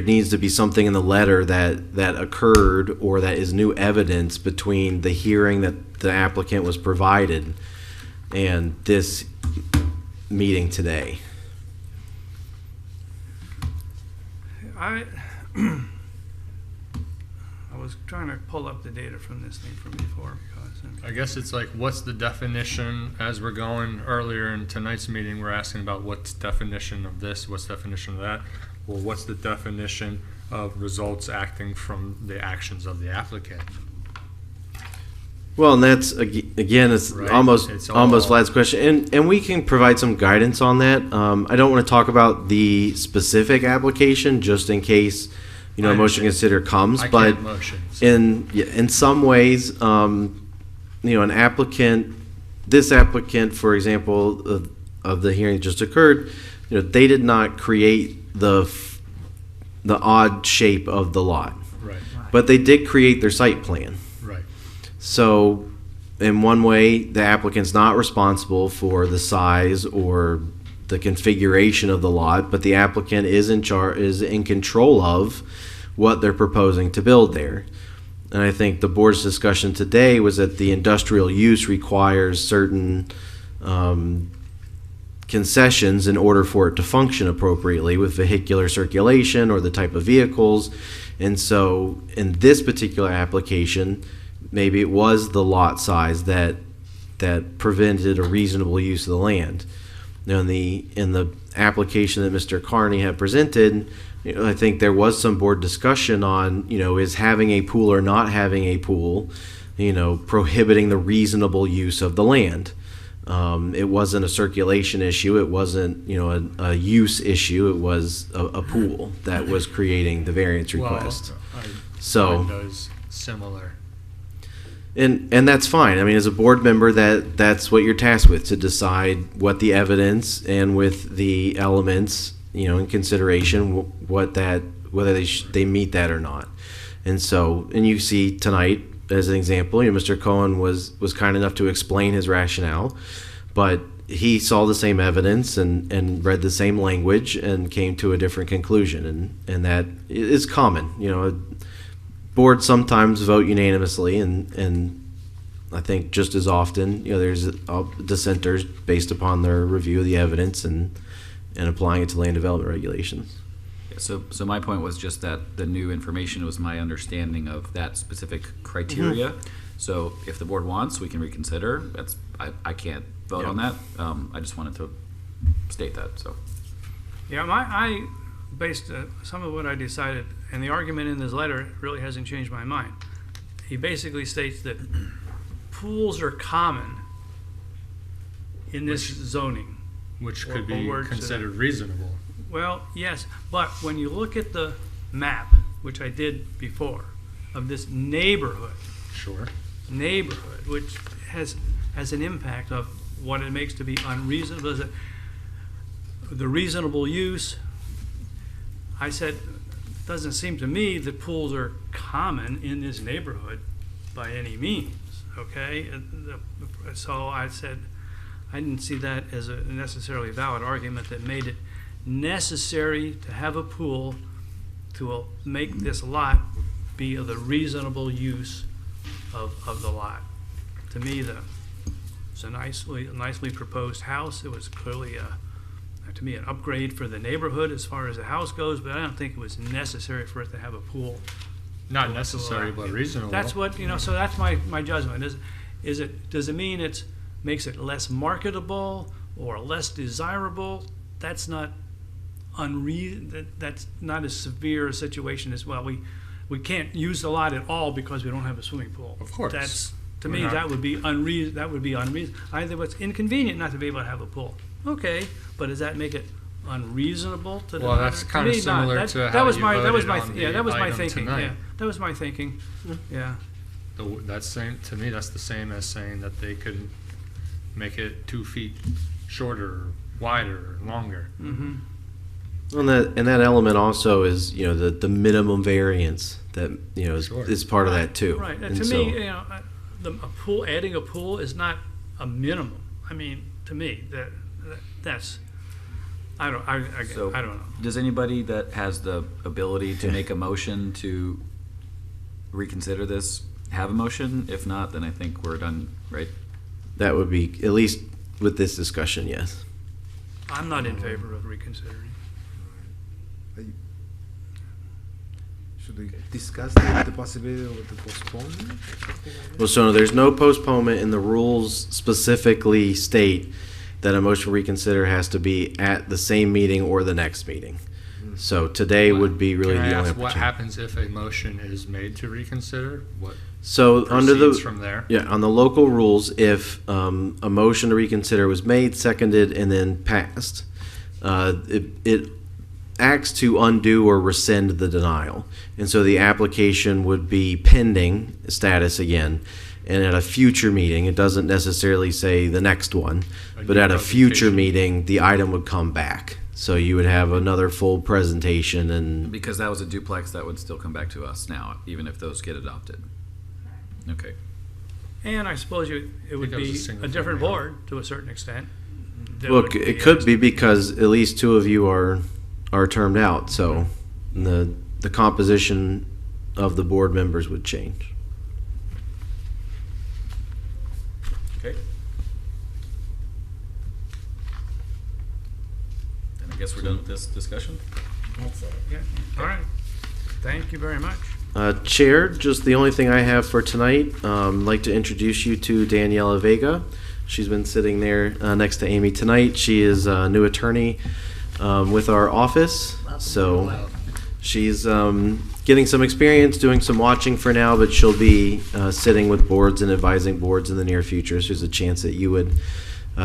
Speaker 1: needs to be something in the letter that occurred or that is new evidence between the hearing that the applicant was provided and this meeting today.
Speaker 2: I was trying to pull up the data from this thing from before because
Speaker 12: I guess it's like, what's the definition, as we're going earlier in tonight's meeting, we're asking about what's definition of this, what's definition of that. Well, what's the definition of results acting from the actions of the applicant?
Speaker 1: Well, and that's again, it's
Speaker 12: Right.
Speaker 1: almost
Speaker 12: It's all-
Speaker 1: almost Vlad's question, and we can provide some guidance on that. I don't want to talk about the specific application just in case a
Speaker 12: I
Speaker 1: motion to
Speaker 12: understand.
Speaker 1: consider comes,
Speaker 12: I
Speaker 1: but
Speaker 12: can't motions.
Speaker 1: in some ways, an applicant, this applicant, for example, of the hearing that just occurred, they did not create the odd shape of the lot,
Speaker 12: Right,
Speaker 1: but they did create their site plan.
Speaker 12: right.
Speaker 1: So, in one way, the applicant's not responsible for the size or the configuration of the lot, but the applicant is in control of what they're proposing to build there. And I think the board's discussion today was that the industrial use requires certain concessions in order for it to function appropriately with vehicular circulation or the type of vehicles. And so, in this particular application, maybe it was the lot size that prevented a reasonable use of the land. in the application that Mr. Carney had presented, I think there was some board discussion on, is having a pool or not having a pool, prohibiting the reasonable use of the land. It wasn't a circulation issue. It wasn't, a use issue. It was a pool that was creating the variance request.
Speaker 12: Well, mine does similar.
Speaker 1: And that's fine. I mean, as a board member, that's what you're tasked with, to decide what the evidence and with the elements, in consideration, whether they meet that or not. And so, and you see tonight, as an example, Mr. Cohen was kind enough to explain his rationale, but he saw the same evidence and read the same language and came to a different conclusion, and that is common. Boards sometimes vote unanimously, and I think just as often, there's dissenters based upon their review of the evidence and applying it to land development regulations.
Speaker 10: So my point was just that the new information was my understanding of that specific criteria. So if the board wants, we can reconsider. I can't vote on that. I just wanted to state that. So
Speaker 2: Yeah, I based some of what I decided, and the argument in this letter really hasn't changed my mind. He basically states that pools are common in this zoning.
Speaker 12: Which could be
Speaker 2: words,
Speaker 12: considered reasonable.
Speaker 2: Well, yes, but when you look at the map, which I did before, of this neighborhood,
Speaker 12: Sure.
Speaker 2: which has an impact of what it makes to be unreasonable. Is it the reasonable use? I said, doesn't seem to me that pools are common in this neighborhood by any means, okay? So I said, I didn't see that as a necessarily valid argument that made it necessary to have a pool to make this lot be of the reasonable use of the lot. To me, it's a nicely proposed house. It was clearly to me, an upgrade for the neighborhood as far as the house goes, but I don't think it was necessary for it to have a pool.
Speaker 12: Not necessary, but reasonable.
Speaker 2: That's what, so that's my judgment. Does it mean makes it less marketable or less desirable? That's not that's not as severe a situation as, well, we can't use the lot at all because we don't have a swimming pool.
Speaker 12: Of course.
Speaker 2: That's, to me, that would be unreasonable. Either it's inconvenient not to be able to have a pool. Okay, but does that make it unreasonable to?
Speaker 12: Well, that's kind of similar to how you voted on the item
Speaker 2: thinking.
Speaker 12: tonight.
Speaker 2: Yeah, that was my thinking. Yeah.
Speaker 12: To me, that's the same as saying that they could make it 2 feet shorter, wider, longer.
Speaker 2: Mm-hmm.
Speaker 1: And that element also is, the minimum variance that, is part of that too.
Speaker 2: Right.
Speaker 1: And
Speaker 2: To
Speaker 1: so,
Speaker 2: me, adding a pool is not a minimum. I mean, to me, that's, I don't know.
Speaker 10: does anybody that has the ability to make a motion to reconsider this have a motion? If not, then I think we're done, right?
Speaker 1: that would be, at least with this discussion, yes.
Speaker 2: I'm not in favor of reconsidering.
Speaker 5: Should we discuss the possibility of the postponement?
Speaker 1: Well, so there's no postponement, and the rules specifically state that a motion to reconsider has to be at the same meeting or the next meeting. So today would be really
Speaker 12: Can I
Speaker 1: the only
Speaker 12: ask what
Speaker 1: opportunity.
Speaker 12: happens if a motion is made to reconsider? What
Speaker 1: So under
Speaker 12: proceeds
Speaker 1: the
Speaker 12: from there?
Speaker 1: on the local rules, if a motion to reconsider was made, seconded, and then passed, it acts to undo or rescind the denial, and so the application would be pending status again. And at a future meeting, it doesn't necessarily say the next one, but at a future meeting, the item would come back. So you would have another full presentation, and
Speaker 10: Because that was a duplex, that would still come back to us now, even if those get adopted. Okay.
Speaker 2: And I suppose it would
Speaker 12: Because
Speaker 2: be
Speaker 12: it's a single
Speaker 2: a different
Speaker 12: family
Speaker 2: board to a certain extent. There
Speaker 1: look,
Speaker 2: would
Speaker 1: it could be because at least two of you are termed out, so the composition of the board members would change.
Speaker 10: Okay. Then I guess we're done with this discussion?
Speaker 3: That's it.
Speaker 2: Yeah. All right. Thank you very much.
Speaker 1: Chair, just the only thing I have for tonight, I'd like to introduce you to Daniela Vega. She's been sitting there next to Amy tonight. She is a new attorney with our office. So she's getting some experience doing some watching for now, but she'll be sitting with boards and advising boards in the near future. So there's a chance that you would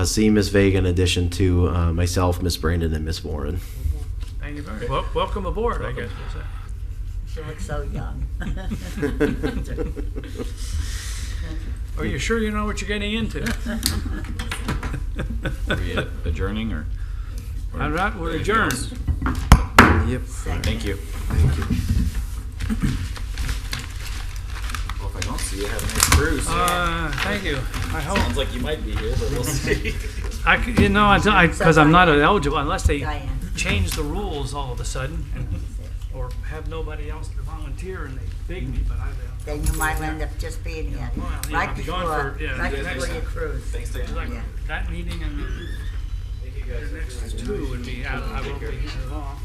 Speaker 1: see Ms. Vega in addition to myself, Ms. Brandon, and Ms. Warren.
Speaker 2: Thank you very much. Welcome aboard, I guess.
Speaker 3: She looks so young.
Speaker 2: Are you sure you know what you're getting into?
Speaker 10: Are we adjourning or?
Speaker 2: All right, we're adjourned.
Speaker 5: Yep.
Speaker 10: Thank you.
Speaker 5: Thank you.
Speaker 10: Well, if I don't see you, have a nice cruise.
Speaker 2: Thank you. I hope.
Speaker 10: Sounds like you might be here, but we'll see.
Speaker 2: Because I'm not eligible unless they
Speaker 3: Diane.
Speaker 2: change the rules all of a sudden, or have nobody else to volunteer and they beg me. But
Speaker 3: Then you might end up just being here,
Speaker 2: Well, yeah,
Speaker 3: right
Speaker 2: I'll be gone
Speaker 3: before,
Speaker 2: for- yeah,
Speaker 3: right
Speaker 2: yeah,
Speaker 3: before your cruise.
Speaker 10: Thanks, Dan.
Speaker 2: like
Speaker 3: Yeah.
Speaker 2: that meeting and the next two would be I won't be here at all.